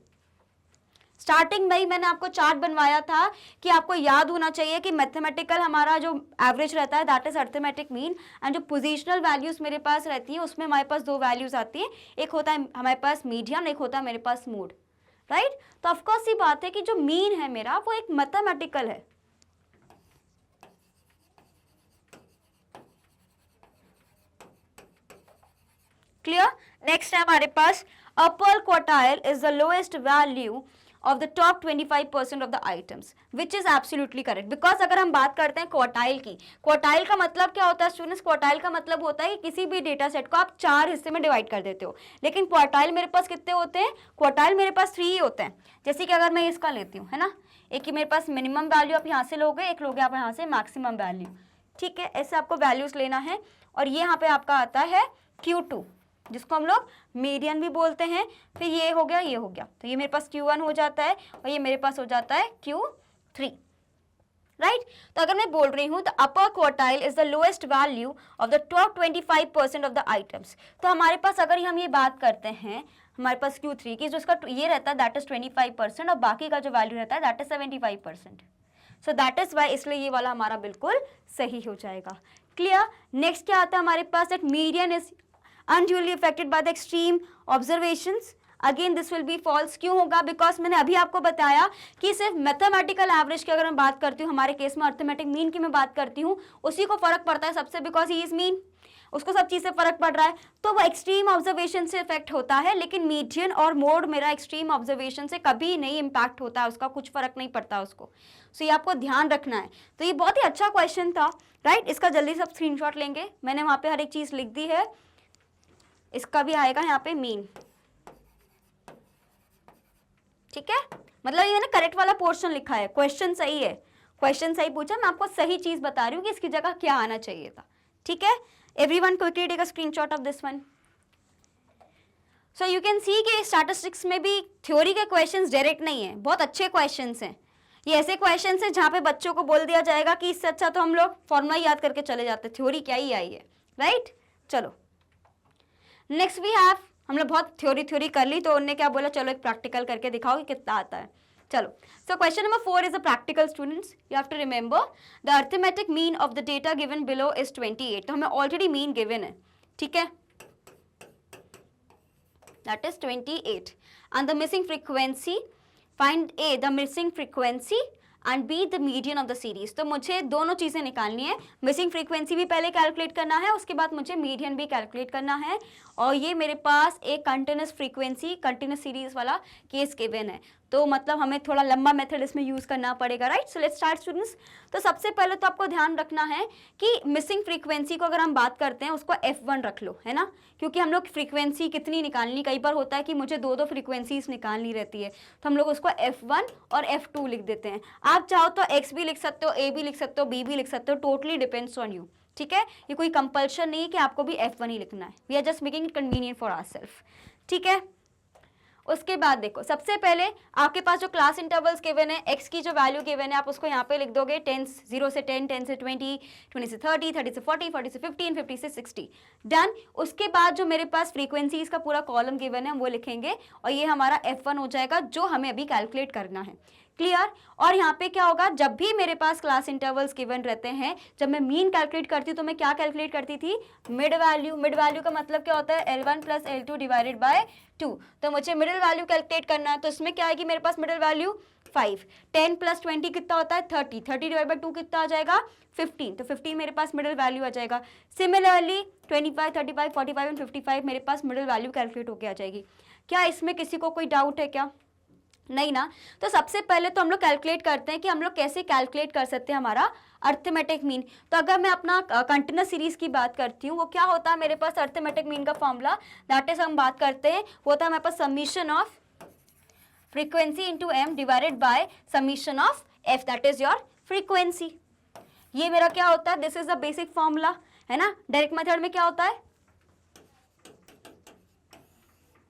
Starting में ही मैंने आपको चार्ट बनवाया था कि आपको याद होना चाहिए कि मैथमेटिकल हमारा जो एवरेज रहता है that is arithmetic mean, and जो पोजीशनल वैल्यूज मेरे पास रहती है उसमें हमारे पास 2 वैल्यूज आती है, एक होता है हमारे पास मीडियन, एक होता है मेरे पास मोड, राइट? तो ऑफकोर्स ये बात है कि जो मीन है मेरा वो एक मैथमेटिकल है। क्लियर? नेक्स्ट है हमारे पास upper quartile is the lowest value of the top 25% of the items, which is absolutely correct, because अगर हम बात करते हैं क्वार्टाइल की, क्वार्टाइल का मतलब क्या होता है स्टूडेंट्स? क्वार्टाइल का मतलब होता है कि किसी भी डेटा सेट को आप 4 हिस्से में डिवाइड कर देते हो, लेकिन क्वार्टाइल मेरे पास कितने होते हैं? क्वार्टाइल मेरे पास 3 ही होते हैं। जैसे कि अगर मैं इसका लेती हूँ, है ना, एक ही मेरे पास मिनिमम वैल्यू आप यहाँ से लोगे, एक लोगे आप यहाँ से मैक्सिमम वैल्यू, ठीक है? ऐसे आपको वैल्यूज लेना है, और ये यहाँ पे आपका आता है Q2 जिसको हम लोग मीडियन भी बोलते हैं। फिर ये हो गया, ये हो गया, तो ये मेरे पास Q1 हो जाता है और ये मेरे पास हो जाता है Q3, राइट? तो अगर मैं बोल रही हूँ the upper quartile is the lowest value of the top 25% of the items, तो हमारे पास अगर हम ये बात करते हैं हमारे पास Q3 की, जो इसका ये रहता है दैट इज 25% और बाकी का जो वैल्यू रहता है that is 75%। So that is why, इसलिए ये वाला हमारा बिल्कुल सही हो जाएगा। क्लियर? नेक्स्ट क्या आता है हमारे पास? That median is unduly affected by the extreme observations. Again this will be false. क्यों होगा? बिकॉज मैंने अभी आपको बताया कि सिर्फ मैथमेटिकल एवरेज की अगर मैं बात करती हूँ, हमारे केस में अर्थमेटिक मीन की मैं बात करती हूँ, उसी को फर्क पड़ता है सबसे, बिकॉज ही इज मीन, उसको सब चीज से फर्क पड़ रहा है, तो वो एक्सट्रीम ऑब्जर्वेशन से इफेक्ट होता है। लेकिन मीडियन और मोड मेरा एक्सट्रीम ऑब्जर्वेशन से कभी नहीं इम्पैक्ट होता है, उसका कुछ फर्क नहीं पड़ता उसको। सो ये आपको ध्यान रखना है। तो ये बहुत ही अच्छा क्वेश्चन था, राइट? इसका जल्दी सब स्क्रीनशॉट लेंगे, मैंने वहां पे हर एक चीज लिख दी है। इसका भी आएगा यहाँ पे मीन, ठीक है? मतलब ये मैंने करेक्ट वाला पोर्शन लिखा है, क्वेश्चन सही है, क्वेश्चन सही पूछा, मैं आपको सही चीज बता रही हूँ कि इसकी जगह क्या आना चाहिए था, ठीक है? Everyone quickly take a screenshot of this one. So you can see कि स्टैटिस्टिक्स में भी थ्योरी के क्वेश्चंस डायरेक्ट नहीं है, बहुत अच्छे क्वेश्चंस हैं। ये ऐसे क्वेश्चंस हैं जहाँ पे बच्चों को बोल दिया जाएगा कि इससे अच्छा तो हम लोग फॉर्मूला याद करके चले जाते, थ्योरी क्या ही आई है, राइट? चलो नेक्स्ट वी हैव, हम लोग बहुत थ्योरी कर ली, तो उन्होंने क्या बोला, चलो एक प्रैक्टिकल करके दिखाओ कि कितना आता है। चलो, so question number 4 is a practical students, you have to remember the arithmetic mean of the data given below is 28। तो हमें ऑलरेडी मीन गिवन है, ठीक है, that is 28, and the missing frequency, find a the missing frequency and b the median of the series. तो मुझे दोनों चीजें निकालनी है, मिसिंग फ्रीक्वेंसी भी पहले कैलकुलेट करना है, उसके बाद मुझे मीडियन भी कैलकुलेट करना है, और ये मेरे पास एक कंटिन्यूस फ्रीक्वेंसी कंटिन्यूस सीरीज वाला केस गिवन है, तो मतलब हमें थोड़ा लंबा मेथड इसमें यूज करना पड़ेगा, right? So let's start students. तो सबसे पहले तो आपको ध्यान रखना है कि मिसिंग फ्रीक्वेंसी को अगर हम बात करते हैं उसको F1 रख लो, है ना, क्योंकि हम लोग फ्रीक्वेंसी कितनी निकालनी, कई बार होता है कि मुझे दो फ्रीक्वेंसीज निकालनी रहती है, तो हम लोग उसको F1 और F2 लिख देते हैं। आप चाहो तो X भी लिख सकते हो, A भी लिख सकते हो, B भी लिख सकते हो, टोटली डिपेंड्स ऑन यू, ठीक है? ये कोई कंपल्शन नहीं है कि आपको भी F1 ही लिखना है, we are just making it convenient for ourself, ठीक है? उसके बाद देखो, सबसे पहले आपके पास जो क्लास इंटरवल्स गिवन है, x की जो वैल्यू गिवन है, आप उसको यहाँ पे लिख दोगे 10, 0 से 10, 10 से 20, 20 से 30, 30 से 40, 40 से 15, 50 से 60, डन। उसके बाद जो मेरे पास फ्रीक्वेंसीज का पूरा कॉलम गिवन है वो लिखेंगे, और ये हमारा F1 हो जाएगा जो हमें अभी कैलकुलेट करना है, क्लियर? और यहाँ पे क्या होगा, जब भी मेरे पास क्लास इंटरवल्स गिवन रहते हैं, जब मैं मीन कैलकुलेट करती हूँ तो मैं क्या कैलकुलेट करती थी, मिड वैल्यू। मिड वैल्यू का मतलब क्या होता है, L1 plus L2 divided by 2। तो मुझे मिडिल वैल्यू कैलकुलेट करना है, तो इसमें क्या आएगी मेरे पास मिडिल वैल्यू 5। 10 प्लस 20 कितना होता है 30, 30 डिवाइड बाय 2 कितना आ जाएगा 15, तो 15 मेरे पास मिडिल वैल्यू आ जाएगा। सिमिलरली 25, 35, 45 एंड 55 मेरे पास मिडिल वैल्यू कैलकुलेट होकर आ जाएगी। क्या इसमें किसी को कोई डाउट है क्या? नहीं ना? तो सबसे पहले तो हम लोग कैलकुलेट करते हैं कि हम लोग कैसे कैलकुलेट कर सकते हैं हमारा अर्थमेटिक मीन। तो अगर मैं अपना कंटिन्यूस सीरीज की बात करती हूँ, वो क्या होता है मेरे पास अर्थमेटिक मीन का फॉर्मूला, दैट इज हम बात करते हैं, वो होता है मेरे पास summation of frequency into M divided by summation of F, that is your frequency. ये मेरा क्या होता है, this is the basic formula, है ना? डायरेक्ट मेथड में क्या होता है,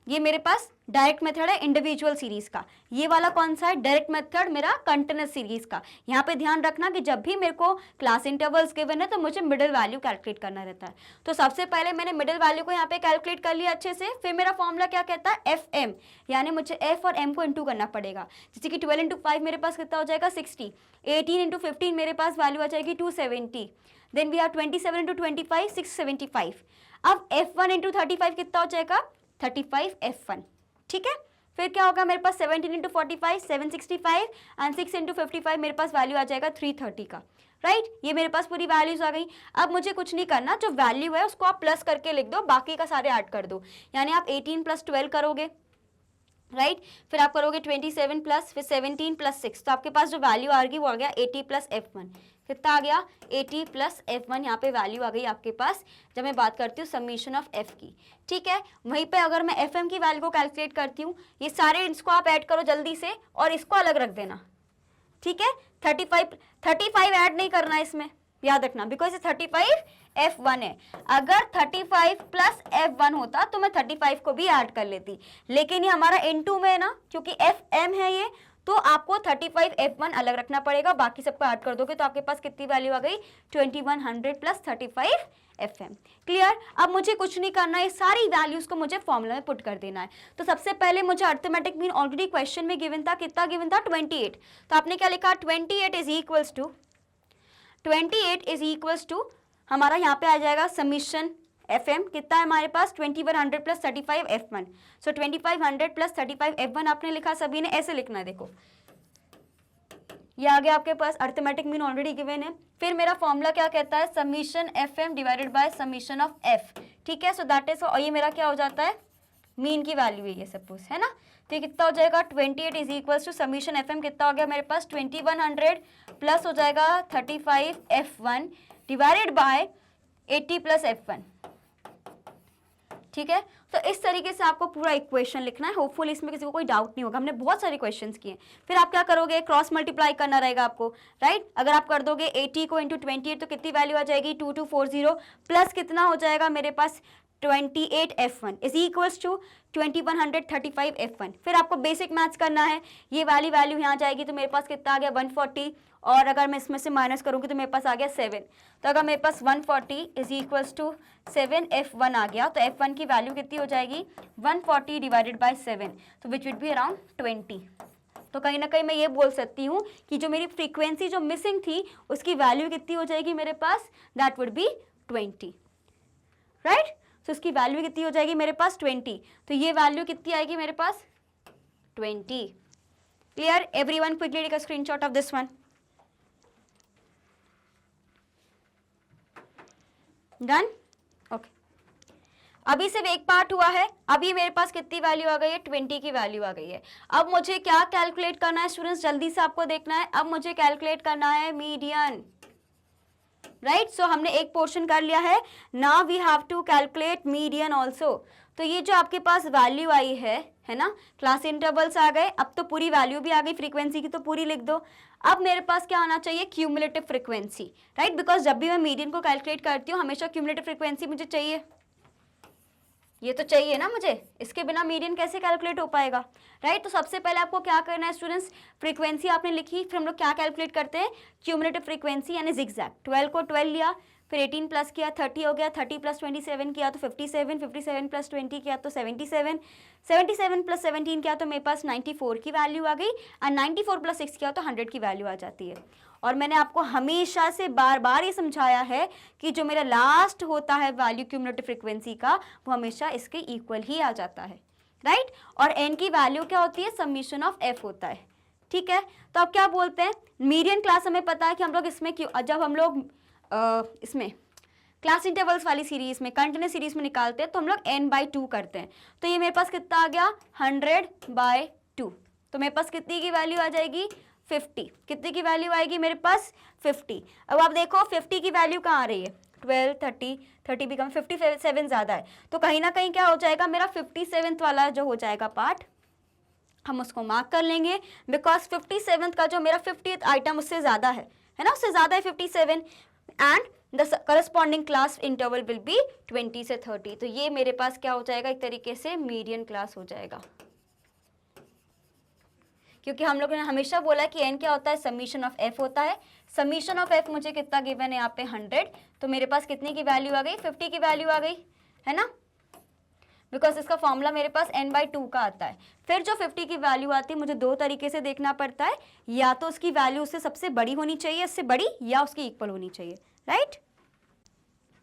ये मेरे पास डायरेक्ट मेथड है इंडिविजुअल सीरीज का, ये वाला कौन सा है, डायरेक्ट मेथड मेरा कंटिन्यूस सीरीज का। यहाँ पे ध्यान रखना कि जब भी मेरे को क्लास इंटरवल्स गिवन है तो मुझे मिडिल वैल्यू कैलकुलेट करना रहता है। तो सबसे पहले मैंने मिडिल वैल्यू को यहाँ पे कैलकुलेट कर लिया अच्छे से, फिर मेरा फॉर्मूला क्या कहता है, एफ एम, यानी मुझे एफ और एम को इंटू करना पड़ेगा। जैसे कि 12 × 5 मेरे पास कितना हो जाएगा 60, 18 × 15 मेरे पास वैल्यू आ जाएगी 270, देन वी आर 27 × 25 675। अब F1 × 35 कितना हो जाएगा 35 F1, ठीक है? फिर क्या होगा मेरे पास 17 × 45 765 एंड 6 × 55 मेरे पास वैल्यू आ जाएगा 330 का, राइट? ये मेरे पास पूरी वैल्यूज आ गई। अब मुझे कुछ नहीं करना, जो वैल्यू है उसको आप प्लस करके लिख दो, बाकी का सारे ऐड कर दो, यानी आप 18 + 12 करोगे, राइट? फिर आप करोगे 27 प्लस, फिर 17 + 6, तो आपके पास जो वैल्यू आ गई वो आ गया 80 + F1। कितना आ गया 80 + F1, यहाँ पे वैल्यू आ गई आपके पास, जब मैं बात करती हूँ समीशन ऑफ F की, ठीक है? वहीं पे अगर मैं FM की वैल्यू को कैलकुलेट करती हूँ, ये सारे इसको आप ऐड करो जल्दी से और इसको अलग रख देना, ठीक है? 35 ऐड नहीं करना है इसमें, याद रखना, बिकॉज 35 F1 है। अगर 35 + F1 होता तो मैं 35 को भी ऐड कर लेती, लेकिन ये हमारा N2 में है ना, क्योंकि FM है ये, तो आपको 35 F1 अलग रखना पड़ेगा, बाकी सबको ऐड कर दोगे तो आपके पास कितनी वैल्यू आ गई 2100 + 35 FM। क्लियर? अब मुझे कुछ नहीं करना है, ये सारी वैल्यूज को मुझे फॉर्मूला में पुट कर देना है। तो सबसे पहले मुझे अर्थमेटिक मीन ऑलरेडी क्वेश्चन में गिवन था, कितना गिवन था 28, तो आपने क्या लिखा 28 इज इक्वल्स टू हमारा यहाँ पे आ जाएगा समीशन FM कितना है हमारे पास 2100 प्लस 35 F1। सो 2500 प्लस 35 F1 आपने लिखा, सभी ने ऐसे लिखना है। देखो ये आ गया आपके पास, अर्थमेटिक मीन ऑलरेडी गिवन है। फिर मेरा फॉर्मूला क्या कहता है, summation FM divided by summation of F, ठीक है। सो दैट इज, और ये मेरा क्या हो जाता है, मीन की वैल्यू है ये सपोज, है ना। तो ये कितना हो जाएगा 28 is equal to summation FM कितना हो गया मेरे पास 2100 प्लस हो जाएगा 35 F1 divided by 80 plus F1, ठीक है। तो इस तरीके से आपको पूरा इक्वेशन लिखना है। होपफुली इसमें किसी को कोई डाउट नहीं होगा, हमने बहुत सारे क्वेश्चंस किए। फिर आप क्या करोगे, क्रॉस मल्टीप्लाई करना रहेगा आपको, राइट। अगर आप कर दोगे 80 को इंटू 28 तो कितनी वैल्यू आ जाएगी 2240 प्लस कितना हो जाएगा मेरे पास 28 F1 is equals to 2135 F1। फिर आपको बेसिक मैथ्स करना है, ये वाली वैल्यू यहाँ जाएगी तो मेरे पास कितना आ गया 140, और अगर मैं इसमें से माइनस करूँगी तो मेरे पास आ गया 7। तो अगर मेरे पास 140 इज इक्वल्स टू 7 F1 आ गया तो F1 की वैल्यू कितनी हो जाएगी 140 डिवाइडेड बाय 7, तो विच विड बी अराउंड 20। तो कहीं ना कहीं मैं ये बोल सकती हूँ कि जो मेरी फ्रीक्वेंसी जो मिसिंग थी उसकी वैल्यू कितनी हो जाएगी मेरे पास, दैट वुड बी 20, राइट। तो इसकी वैल्यू कितनी हो जाएगी मेरे पास 20, तो ये वैल्यू कितनी आएगी मेरे पास 20। Clear, everyone quickly take a screenshot of this one. Done, okay. अभी सिर्फ एक पार्ट हुआ है, अभी मेरे पास कितनी वैल्यू आ गई है 20 की वैल्यू आ गई है। अब मुझे क्या कैलकुलेट करना है स्टूडेंट्स, जल्दी से आपको देखना है। अब मुझे कैलकुलेट करना है मीडियन, राइट। सो हमने एक पोर्शन कर लिया है, now we have to calculate median also. तो ये जो आपके पास वैल्यू आई है ना, क्लास इंटरवल्स आ गए, अब तो पूरी वैल्यू भी आ गई, फ्रीक्वेंसी की तो पूरी लिख दो। अब मेरे पास क्या आना चाहिए, क्यूमुलेटिव फ्रीक्वेंसी, राइट, बिकॉज जब भी मैं मीडियन को कैलकुलेट करती हूँ हमेशा क्यूमुलेटिव फ्रीक्वेंसी मुझे चाहिए, ये तो चाहिए ना मुझे, इसके बिना मीडियन कैसे कैलकुलेट हो पाएगा, राइट। तो सबसे पहले आपको क्या करना है स्टूडेंट्स, फ्रीक्वेंसी आपने लिखी, फिर हम लोग क्या कैलकुलेट करते हैं, क्यूमुलेटिव फ्रीक्वेंसी यानी जिगजैग। 12 को 12 लिया, फिर 18 प्लस किया 30 हो गया, 30 प्लस 27 किया तो 57, 57 प्लस 20 किया तो 77, 77 प्लस 17 किया तो मेरे पास 94 की वैल्यू आ गई, और 94 प्लस 6 किया तो 100 की वैल्यू आ जाती है। और मैंने आपको हमेशा से बार बार ये समझाया है कि जो मेरा लास्ट होता है वैल्यू क्यूमुलेटिव फ्रीक्वेंसी का, वो हमेशा इसके इक्वल ही आ जाता है, राइट। और एन की वैल्यू क्या होती है, समीशन ऑफ एफ होता है, ठीक है। तो अब क्या बोलते हैं, मीडियन क्लास हमें पता है कि हम लोग इसमें क्यों, जब हम लोग इसमें क्लास इंटरवल्स वाली सीरीज में, कंटिन्यूस सीरीज में निकालते हैं तो हम लोग n/2 करते हैं। तो ये मेरे पास कितना आ गया 100/2, तो मेरे पास कितनी की वैल्यू आ जाएगी 50, कितनी की वैल्यू आएगी मेरे पास 50। अब आप देखो 50 की वैल्यू कहाँ आ रही है 12, 30 भी कम, 57 ज़्यादा है, तो कहीं ना कहीं क्या हो जाएगा मेरा 57th वाला जो हो जाएगा पार्ट, हम उसको मार्क कर लेंगे, बिकॉज 57th का जो मेरा 50th आइटम उससे ज़्यादा है ना, उससे ज़्यादा है 57, and the corresponding class interval will be 20 से 30। तो ये मेरे पास क्या हो जाएगा, एक तरीके से मीडियन क्लास हो जाएगा, क्योंकि हम लोगों ने हमेशा बोला कि एन क्या होता है, समीशन ऑफ एफ होता है। समीशन ऑफ एफ मुझे कितना गिवन है यहाँ पे 100, तो मेरे पास कितने की वैल्यू आ गई 50 की वैल्यू आ गई, है ना, बिकॉज इसका फॉर्मूला मेरे पास n/2 का आता है। फिर जो 50 की वैल्यू आती है मुझे दो तरीके से देखना पड़ता है, या तो उसकी वैल्यू उससे सबसे बड़ी होनी चाहिए, इससे बड़ी, या उसकी इक्वल होनी चाहिए, राइट।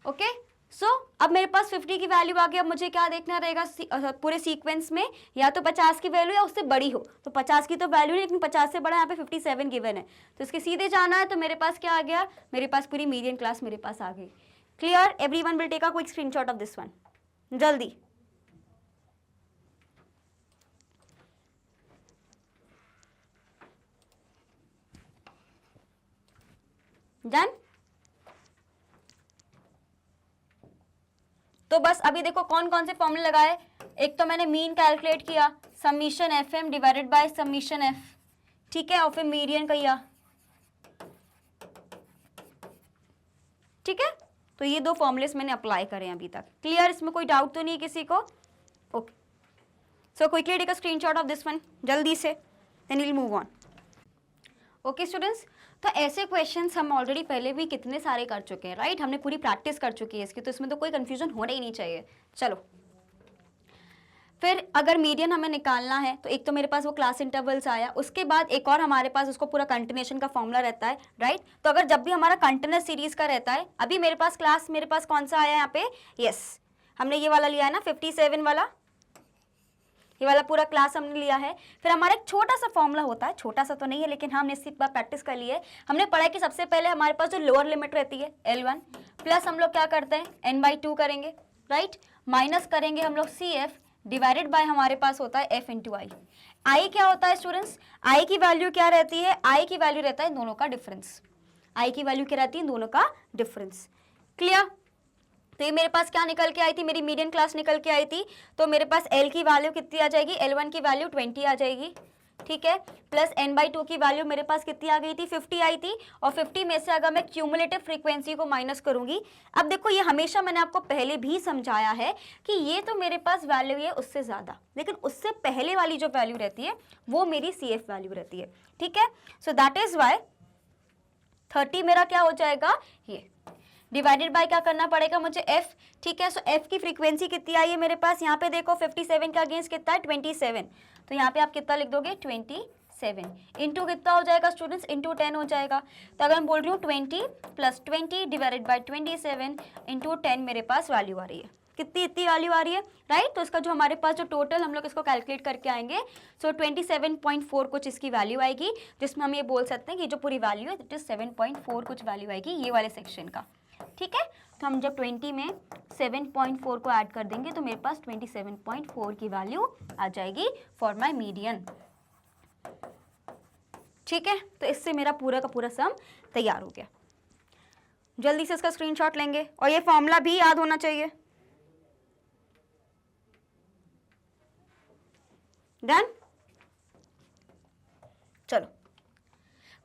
ओके, सो अब मेरे पास 50 की वैल्यू आ गई। अब मुझे क्या देखना रहेगा पूरे सीक्वेंस में, या तो 50 की वैल्यू या उससे बड़ी हो, तो 50 की तो वैल्यू नहीं, लेकिन 50 से बड़ा यहाँ पे 57 गिवन है, तो इसके सीधे जाना है। तो मेरे पास क्या आ गया, मेरे पास पूरी मीडियन क्लास मेरे पास आ गई। Clear, everyone will take a quick screenshot of this one, जल्दी। डन। तो बस अभी देखो कौन कौन से फॉर्मूले लगाए। एक तो मैंने मीन कैलकुलेट किया, summation F M divided by summation F, ठीक है, और फिर मीडियन किया, ठीक है। तो ये दो फॉर्मूलेस मैंने अप्लाई करे अभी तक। क्लियर, इसमें कोई डाउट तो नहीं है किसी को? Okay, so quickly take a screenshot of this one, जल्दी से, then we will move on. Okay students, तो ऐसे क्वेश्चंस हम ऑलरेडी पहले भी कितने सारे कर चुके हैं, राइट। हमने पूरी प्रैक्टिस कर चुकी है इसकी, तो इसमें तो कोई कंफ्यूजन होना ही नहीं चाहिए। चलो फिर अगर मीडियन हमें निकालना है तो एक तो मेरे पास वो क्लास इंटरवल्स आया, उसके बाद एक और हमारे पास उसको पूरा कंटिन्यूएशन का फॉर्मूला रहता है, राइट। तो अगर जब भी हमारा कंटिन्यूस सीरीज का रहता है, अभी मेरे पास क्लास मेरे पास कौन सा आया यहाँ पे, यस हमने ये वाला लिया है ना 57 वाला, ये वाला पूरा क्लास हमने लिया है। फिर हमारा एक छोटा सा फॉर्मूला होता है, छोटा सा तो नहीं है लेकिन हमने इसकी बार प्रैक्टिस कर ली है। हमने पढ़ा है कि सबसे पहले हमारे पास जो लोअर लिमिट रहती है L1 प्लस हम लोग क्या करते हैं n/2 करेंगे, राइट, माइनस करेंगे हम लोग CF डिवाइडेड बाय हमारे पास होता है F इंटू आई। आई क्या होता है स्टूडेंट्स, आई की वैल्यू क्या रहती है, आई की वैल्यू रहता है दोनों का डिफरेंस, आई की वैल्यू क्या रहती है, दोनों का डिफरेंस। क्लियर। तो ये मेरे पास क्या निकल के आई थी, मेरी मीडियन क्लास निकल के आई थी, तो मेरे पास L की वैल्यू कितनी आ जाएगी, L1 की वैल्यू 20 आ जाएगी, ठीक है, प्लस n/2 की वैल्यू मेरे पास कितनी आ गई थी, 50 आई थी, और 50 में से अगर मैं क्यूमुलेटिव फ्रीक्वेंसी को माइनस करूंगी, अब देखो ये हमेशा मैंने आपको पहले भी समझाया है कि ये तो मेरे पास वैल्यू है उससे ज़्यादा, लेकिन उससे पहले वाली जो वैल्यू रहती है वो मेरी CF वैल्यू रहती है, ठीक है। सो दैट इज़ वाई 30 मेरा क्या हो जाएगा, ये डिवाइडेड बाय क्या करना पड़ेगा मुझे F, ठीक है। सो F की फ्रीक्वेंसी कितनी आई है मेरे पास, यहाँ पे देखो 57 का अगेंस्ट कितना है 27, तो यहाँ पे आप कितना लिख दोगे 27 इंटू कितना हो जाएगा स्टूडेंट्स, इंटू 10 हो जाएगा। तो अगर मैं बोल रही हूँ 20 प्लस 20 डिवाइडेड बाय 27 इंटू 10 मेरे पास वैल्यू आ रही है, कितनी इतनी वैल्यू आ रही है, राइट। तो इसका जो हमारे पास जो टोटल हम लोग इसको कैलकुलेट करके आएंगे, सो 27.4 कुछ इसकी वैल्यू आएगी, जिसमें हम ये बोल सकते हैं कि जो पूरी वैल्यू है इट इज 7.4 कुछ वैल्यू आएगी ये वाले सेक्शन का, ठीक है। तो हम जब 20 में 7.4 को ऐड कर देंगे तो मेरे पास 27.4 की वैल्यू आ जाएगी फॉर माय मीडियन, ठीक है। तो इससे मेरा पूरा का पूरा सम तैयार हो गया। जल्दी से इसका स्क्रीनशॉट लेंगे और ये फॉर्मूला भी याद होना चाहिए। डन। चलो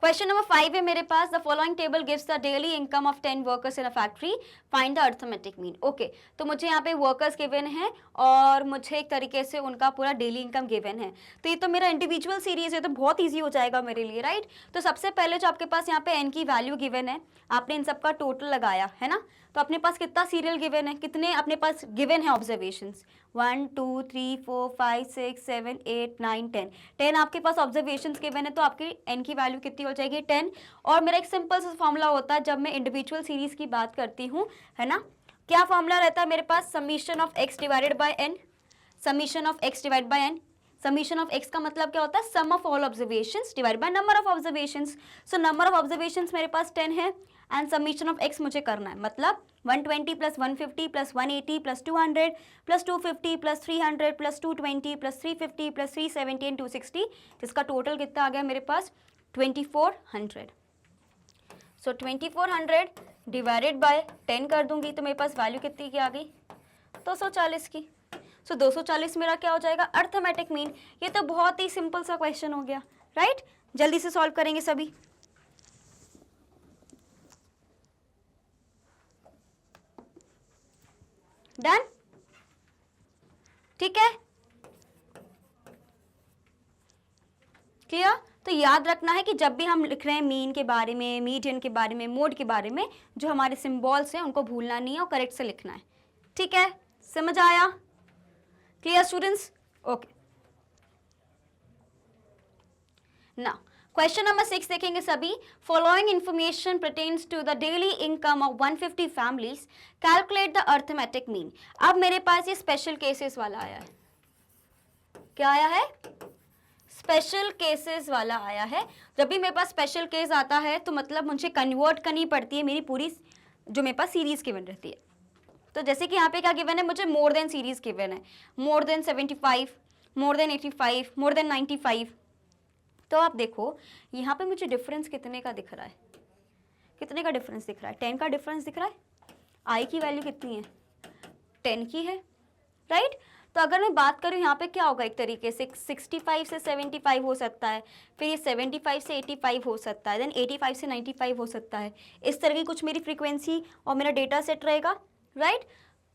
क्वेश्चन नंबर 5 है मेरे पास, the following table gives the daily income of 10 workers in a factory, find the arithmetic mean. Okay, तो मुझे यहाँ पे वर्कर्स गिवन है और मुझे एक तरीके से उनका पूरा डेली इनकम गिवन है, तो ये तो मेरा इंडिविजुअल सीरीज है तो बहुत ईजी हो जाएगा मेरे लिए, राइट। तो सबसे पहले जो आपके पास यहाँ पे n की वैल्यू गिवन है, आपने इन सबका टोटल लगाया है ना, तो अपने पास कितना सीरियल गिवन है, कितने अपने पास गिवन है ऑब्जर्वेशंस, 1 2 3 4 5 6 7 8 9 10 आपके पास ऑब्जर्वेशंस गिवन है, तो आपकी n की वैल्यू कितनी हो जाएगी 10। और मेरा एक सिंपल सा फॉर्मूला होता है जब मैं इंडिविजुअल सीरीज की बात करती हूँ, है ना, क्या फॉर्मूला रहता है मेरे पास, summation of x divided by n, summation of x divide by n। Summation of x का मतलब क्या होता है, sum of all observations divide by number of observations. So number of observations मेरे पास 10 है एंड समीशन ऑफ x मुझे करना है, मतलब 120 plus 150 plus 180 plus 200 plus 250 plus 300 plus 220 plus 350 plus 370 and 260, जिसका टोटल कितना आ गया मेरे पास 2400। सो 2400 डिवाइडेड बाय 10 कर दूंगी तो मेरे पास वैल्यू कितनी की आ गई, 240 की। सो 240 मेरा क्या हो जाएगा, अर्थमेटिक मीन। ये तो बहुत ही सिंपल सा क्वेश्चन हो गया, राइट। जल्दी से सॉल्व करेंगे सभी। डन, ठीक है, क्लियर। तो याद रखना है कि जब भी हम लिख रहे हैं मीन के बारे में, मीडियन के बारे में, मोड के बारे में, जो हमारे सिंबल्स हैं उनको भूलना नहीं है और करेक्ट से लिखना है, ठीक है। समझ आया, क्लियर स्टूडेंट्स, ओके। ना क्वेश्चन नंबर 6 देखेंगे सभी। Following information pertains to the daily income of 150 families, calculate the arithmetic mean. अब मेरे पास ये स्पेशल केसेस वाला आया है, क्या आया है, स्पेशल केसेस वाला आया है। जब भी मेरे पास स्पेशल केस आता है तो मतलब मुझे कन्वर्ट करनी पड़ती है मेरी पूरी जो मेरे पास सीरीज गिवन रहती है। तो जैसे कि यहाँ पे क्या गिवन है, मुझे मोर देन सीरीज गिवन है, more than 75, more than 85, more than 95। तो आप देखो यहाँ पे मुझे डिफरेंस कितने का दिख रहा है, कितने का डिफरेंस दिख रहा है, 10 का डिफरेंस दिख रहा है। आई की वैल्यू कितनी है, 10 की है, राइट। तो अगर मैं बात करूँ यहाँ पे क्या होगा, एक तरीके से 65 से 75 हो सकता है, फिर ये 75 से 85 हो सकता है, देन 85 से 95 हो सकता है। इस तरह की कुछ मेरी फ्रीक्वेंसी और मेरा डेटा सेट रहेगा, राइट।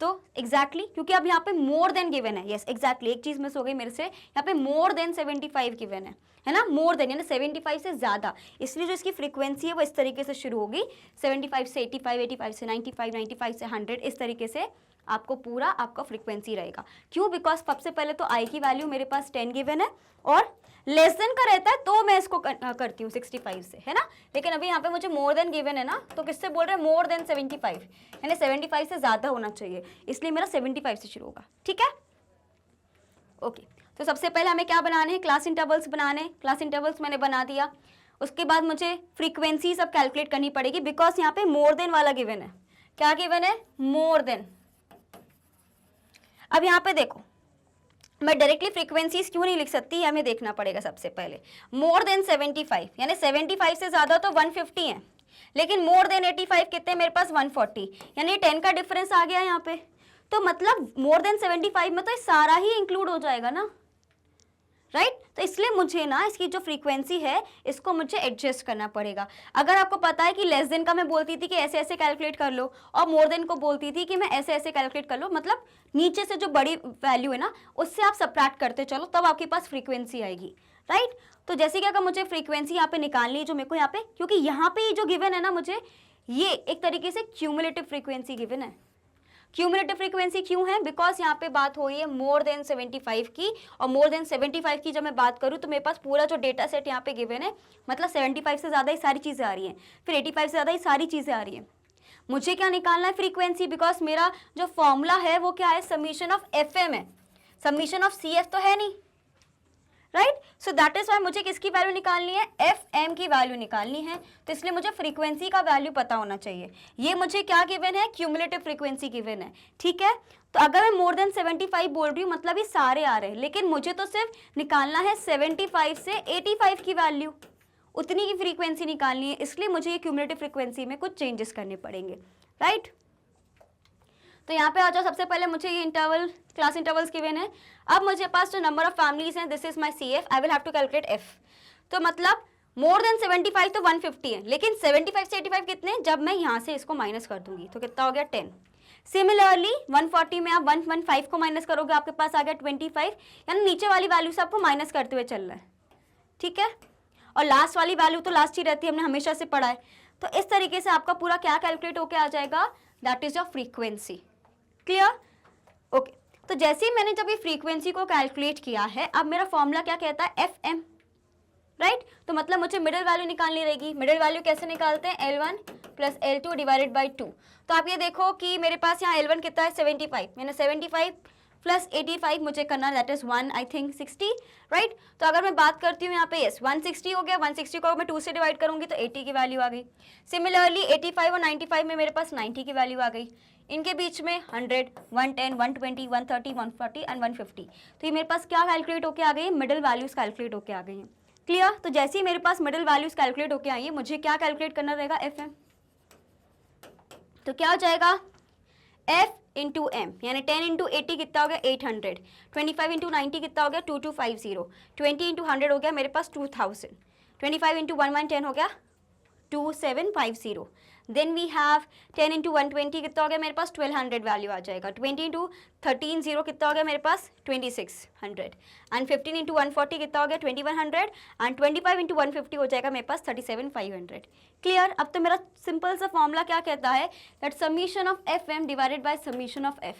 तो एग्जैक्टली क्योंकि अब यहाँ पे मोर देन गिवन है, यस एग्जैक्टली एक चीज़ मिस हो गई मेरे से, यहाँ पे मोर देन 75 गिवन है ना, मोर देन यानी 75 से ज़्यादा, इसलिए जो इसकी फ्रीक्वेंसी है वो इस तरीके से शुरू होगी, 75 से 85, 85 से 95, 95 से 100, इस तरीके से आपको पूरा आपका फ्रीक्वेंसी रहेगा। क्यों? बिकॉज सबसे पहले तो आई की वैल्यू मेरे पास 10 गिवन है और लेस देन का रहता है तो मैं इसको करती हूँ 65 से, है ना। लेकिन अभी यहाँ पे मुझे मोर देन गिवन है ना, तो किससे बोल रहे हैं? मोर देन 75, यानी 75 से ज़्यादा होना चाहिए, इसलिए मेरा 75 से शुरू होगा। ठीक है, ओके। तो सबसे पहले हमें क्या बनाने हैं? क्लास इंटरवल्स बनाने हैं। क्लास इंटरवल्स मैंने बना दिया। उसके बाद मुझे फ्रीक्वेंसी सब कैलकुलेट करनी पड़ेगी, बिकॉज यहाँ पे मोर देन वाला गिवन है। क्या गिवन है? More than. अब यहाँ पे देखो, मैं डायरेक्टली फ्रीक्वेंसीज क्यों नहीं लिख सकती, हमें देखना पड़ेगा सबसे पहले। मोर देन 75 यानी 75 से ज़्यादा तो 150 है, लेकिन मोर देन 85 कितने मेरे पास? 140, यानी 10 का डिफरेंस आ गया यहाँ पे। तो मतलब मोर देन 75 में तो ये सारा ही इंक्लूड हो जाएगा ना, राइट। तो इसलिए मुझे ना इसकी जो फ्रीक्वेंसी है इसको मुझे एडजस्ट करना पड़ेगा। अगर आपको पता है कि लेस देन का मैं बोलती थी कि ऐसे ऐसे कैलकुलेट कर लो, और मोर देन को बोलती थी कि मैं ऐसे ऐसे कैलकुलेट कर लो, मतलब नीचे से जो बड़ी वैल्यू है ना उससे आप सबट्रैक्ट करते चलो, तब आपके पास फ्रीक्वेंसी आएगी, राइट। तो जैसे कि अगर मुझे फ्रीक्वेंसी यहाँ पे निकालनी है, जो मेरे को यहाँ पे, क्योंकि यहाँ पे जो गिवन है ना मुझे, ये एक तरीके से क्यूमुलेटिव फ्रीक्वेंसी गिवन है। क्यूमुलेटिव फ्रीक्वेंसी क्यों है? बिकॉज यहाँ पे बात हो रही है मोर देन 75 की, और मोर देन 75 की जब मैं बात करूँ तो मेरे पास पूरा जो डेटा सेट यहाँ पे गिवन है, मतलब 75 से ज़्यादा ही सारी चीज़ें आ रही हैं, फिर 85 से ज़्यादा ही सारी चीज़ें आ रही हैं। मुझे क्या निकालना है? फ्रीक्वेंसी, बिकॉज मेरा जो फॉर्मूला है वो क्या है? समीशन ऑफ FM है, समीशन ऑफ CF तो है नहीं, right. So that is why मुझे किसकी वैल्यू निकालनी है? FM की वैल्यू निकालनी है। तो इसलिए मुझे फ्रीक्वेंसी का वैल्यू पता होना चाहिए। ये मुझे क्या गिवन है? क्यूमुलेटिव फ्रीक्वेंसी गिवन है, ठीक है। तो अगर मैं मोर देन 75 बोल रही हूँ, मतलब ये सारे आ रहे हैं, लेकिन मुझे तो सिर्फ निकालना है 75 से 85 की वैल्यू, उतनी की फ्रीक्वेंसी निकालनी है। इसलिए मुझे ये क्यूमुलेटिव फ्रीक्वेंसी में कुछ चेंजेस करने पड़ेंगे, राइट। तो यहाँ पे आ जाओ, सबसे पहले मुझे ये इंटरवल, क्लास इंटरवल्स गिवन है। अब मुझे पास जो नंबर ऑफ फैमिलीज हैं, this is my CF, I will have to calculate F। तो मतलब मोर देन 75 तो 150 है, लेकिन 75 से 85 कितने? जब मैं यहाँ से इसको माइनस कर दूंगी तो कितना हो गया? 10। सिमिलरली 140 में आप 115 को माइनस करोगे, आपके पास आ गया 25, यानी नीचे वाली वैल्यू से आपको माइनस करते हुए चल रहा है, ठीक है। और लास्ट वाली वैल्यू तो लास्ट ही रहती है, हमने हमेशा से पढ़ा है। तो इस तरीके से आपका पूरा क्या कैलकुलेट होके आ जाएगा? That is your frequency. Clear? Okay. तो जैसे ही मैंने जब ये फ्रीक्वेंसी को कैलकुलेट किया है, अब मेरा फॉर्मूला क्या कहता है? FM, right. तो मतलब मुझे मिडिल वैल्यू निकालनी रहेगी। मिडिल वैल्यू कैसे निकालते हैं? L1 plus L2 divided by 2। तो आप ये देखो कि मेरे पास यहाँ L1 कितना है? 75, मैंने 75 प्लस 85 मुझे करना, that is 1 I think 60, right. तो अगर मैं बात करती हूँ यहाँ पे, यस 160 हो गया। 160 को मैं 2 से डिवाइड करूंगी तो 80 की वैल्यू आ गई। सिमिलरली 85 और 95 में मेरे पास 90 की वैल्यू आ गई। इनके बीच में 100, 110, 120, 130, 140 एंड 150। तो ये मेरे पास क्या कैलकुलेट होके आ गई? मिडिल वैल्यूज कैलकुलेट होके आ गई हैं। क्लियर? तो जैसे ही मेरे पास मिडिल वैल्यूज कैलकुलेट होके आई है, मुझे क्या कैलकुलेट करना रहेगा? FM। तो क्या हो जाएगा? F इंटू M, यानी 10 इंटू 80 कितना हो गया? 800। 25 इंटू 90 कितना हो गया? 2250। 20 इंटू 100 हो गया मेरे पास 2000। 25 इंटू 110 हो गया 2750। देन वी हैव 10 इंटू 120 कितना हो गया मेरे पास? 1200 वैल्यू आ जाएगा। 20 इंटू 13 0 कितना हो गया मेरे पास? 2600। एंड 15 इंटू 140 कितना हो गया? 2100। एंड 25 इंटू 150 हो जाएगा मेरे पास 37500। क्लियर? अब तो मेरा सिंपल सा फॉर्मूला क्या कहता है? That summation of FM divided by summation of F,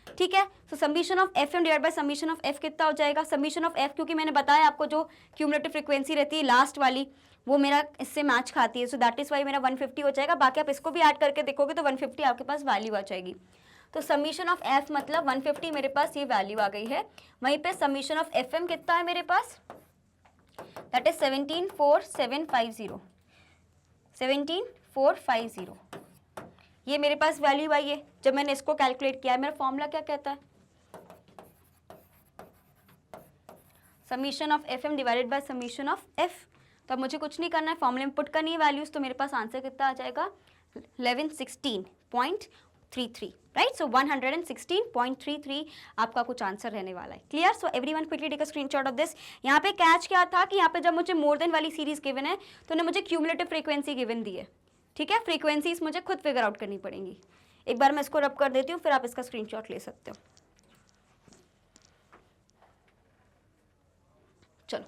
ठीक है। So summation of FM divide by summation of F कितना हो जाएगा? समीशन ऑफ F, क्योंकि मैंने बताया आपको जो क्यूमुलेटिव फ्रीक्वेंसी रहती है लास्ट वाली, वो मेरा इससे मैच खाती है। सो दैट इज वाई मेरा 150 हो जाएगा। बाकी आप इसको भी ऐड करके देखोगे तो 150 आपके पास वैल्यू आ जाएगी। तो समीशन ऑफ F मतलब 150 मेरे पास ये वैल्यू आ गई है। वहीं पे समीशन ऑफ FM कितना है मेरे पास? That is 17450। 17450 ये मेरे पास वैल्यू आई है जब मैंने इसको कैलकुलेट किया है। मेरा फॉर्मूला क्या कहता है? Summation of FM divided by summation of F। तो अब मुझे कुछ नहीं करना है, फॉर्मूले में पुट करनी है वैल्यूज। तो मेरे पास आंसर कितना आ जाएगा? 1116.33, राइट। सो 116.33 आपका कुछ आंसर रहने वाला है। Clear? So everyone quickly take a screenshot of this. यहाँ पे कैच क्या था कि यहाँ पे जब मुझे मोर देन वाली सीरीज गिवन है तो उन्हें मुझे क्यूमुलेटिव फ्रीक्वेंसी गिवन दी है, ठीक है। फ्रीक्वेंसीज मुझे खुद फिगर आउट करनी पड़ेंगी। एक बार मैं इसको रब कर देती हूँ, फिर आप इसका स्क्रीनशॉट ले सकते हो। चलो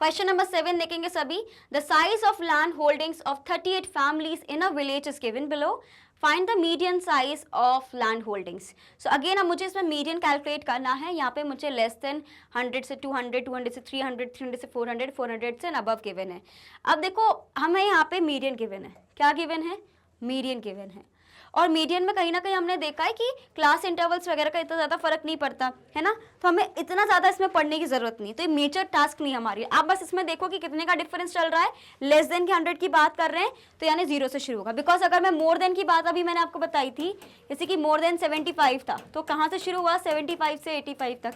क्वेश्चन नंबर 7 देखेंगे सभी। The size of land holdings of 38 families in a village is given below, find the median size of land holdings. So again अब मुझे इसमें मीडियन कैलकुलेट करना है। यहाँ पे मुझे लेस देन 100 से 200, 200 से 300, 300 से 400, 400 से अबव गिवन है। अब देखो हमें यहाँ पे मीडियन गिवन है। क्या गिवन है? मीडियन गिवन है। और मीडियन में कहीं ना कहीं हमने देखा है कि क्लास इंटरवल्स वगैरह का इतना ज़्यादा फर्क नहीं पड़ता है ना, तो हमें इतना ज़्यादा इसमें पढ़ने की ज़रूरत नहीं। तो ये मेजर टास्क नहीं हमारी। आप बस इसमें देखो कि कितने का डिफरेंस चल रहा है। लेस देन के 100 की बात कर रहे हैं तो यानी 0 से शुरू होगा। बिकॉज अगर मैं मोर देन की बात अभी मैंने आपको बताई थी, जैसे कि मोर देन 75 था, तो कहाँ से शुरू हुआ? 75 से 85 तक,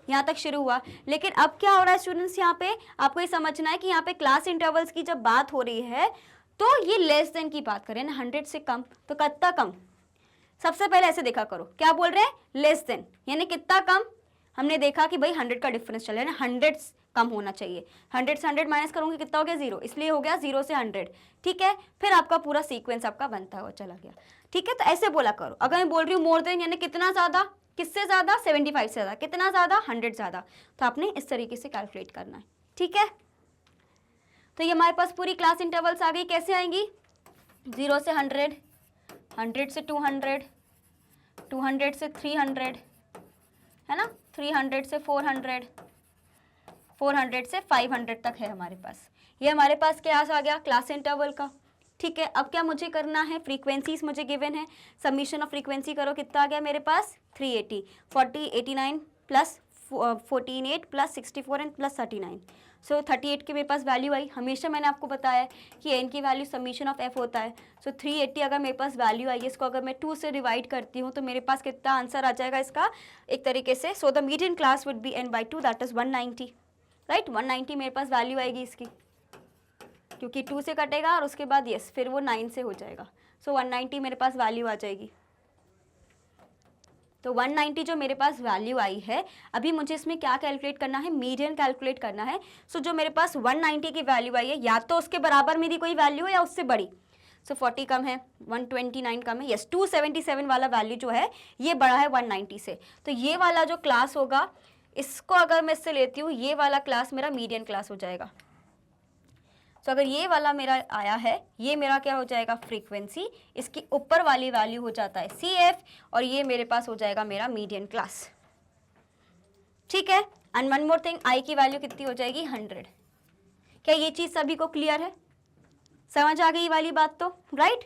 यहाँ तक शुरू हुआ। लेकिन अब क्या हो रहा है स्टूडेंट्स, यहाँ पे आपको ये समझना है कि यहाँ पे क्लास इंटरवल्स की जब बात हो रही है तो ये लेस देन की बात करें ना, 100 से कम, तो कितना कम? सबसे पहले ऐसे देखा करो, क्या बोल रहे हैं? लेस देन, यानी कितना कम? हमने देखा कि भाई 100 का डिफरेंस चल रहा है ना, 100 कम होना चाहिए। 100 से 100 माइनस करूंगी, कितना हो गया? 0, इसलिए हो गया 0 से 100। ठीक है, फिर आपका पूरा सीक्वेंस आपका बनता हुआ चला गया। ठीक है, तो ऐसे बोला करो। अगर मैं बोल रही हूँ मोर देन यानी कितना ज़्यादा, किससे ज़्यादा? 75 से ज़्यादा। कितना ज़्यादा? 100 ज़्यादा। तो आपने इस तरीके से कैलकुलेट करना है। ठीक है, तो ये हमारे पास पूरी क्लास इंटरवल्स आ गई। कैसे आएंगी? 0 से 100, 100 से 200, 200 से 300, है ना, 300 से 400, 400 से 500 तक है हमारे पास। ये हमारे पास क्या आ गया? क्लास इंटरवल का। ठीक है, अब क्या मुझे करना है? फ्रीक्वेंसीज मुझे गिवन है, सबमिशन ऑफ फ्रीक्वेंसी करो। कितना आ गया मेरे पास? 380, 40, 89 प्लस 14, 8 प्लस 64 एंड प्लस 39। सो 38 की मेरे पास वैल्यू आई। हमेशा मैंने आपको बताया कि एन की वैल्यू सबमिशन ऑफ एफ होता है। सो 380 अगर मेरे पास वैल्यू आई है, इसको अगर मैं 2 से डिवाइड करती हूँ तो मेरे पास कितना आंसर आ जाएगा इसका एक तरीके से। So the median class would be n by 2, that is 190। Right, 190 मेरे पास वैल्यू आएगी इसकी, क्योंकि 2 से कटेगा और उसके बाद यस फिर वो 9 से हो जाएगा। सो 190 मेरे पास वैल्यू आ जाएगी। तो 190 जो मेरे पास वैल्यू आई है, अभी मुझे इसमें क्या कैलकुलेट करना है? मीडियन कैलकुलेट करना है। सो जो मेरे पास 190 की वैल्यू आई है, या तो उसके बराबर मेरी कोई वैल्यू है या उससे बड़ी। सो 40 कम है, 129 कम है, यस 277 वाला वैल्यू जो है ये बड़ा है 190 से। तो ये वाला जो क्लास होगा, इसको अगर मैं इससे लेती हूँ, ये वाला क्लास मेरा मीडियन क्लास हो जाएगा। तो अगर ये वाला मेरा आया है, ये मेरा क्या हो जाएगा? फ्रीक्वेंसी। इसकी ऊपर वाली वैल्यू हो जाता है CF, और ये मेरे पास हो जाएगा मेरा मीडियन क्लास। ठीक है, एंड वन मोर थिंग, आई की वैल्यू कितनी हो जाएगी? 100। क्या ये चीज़ सभी को क्लियर है? समझ आ गई वाली बात तो, राइट?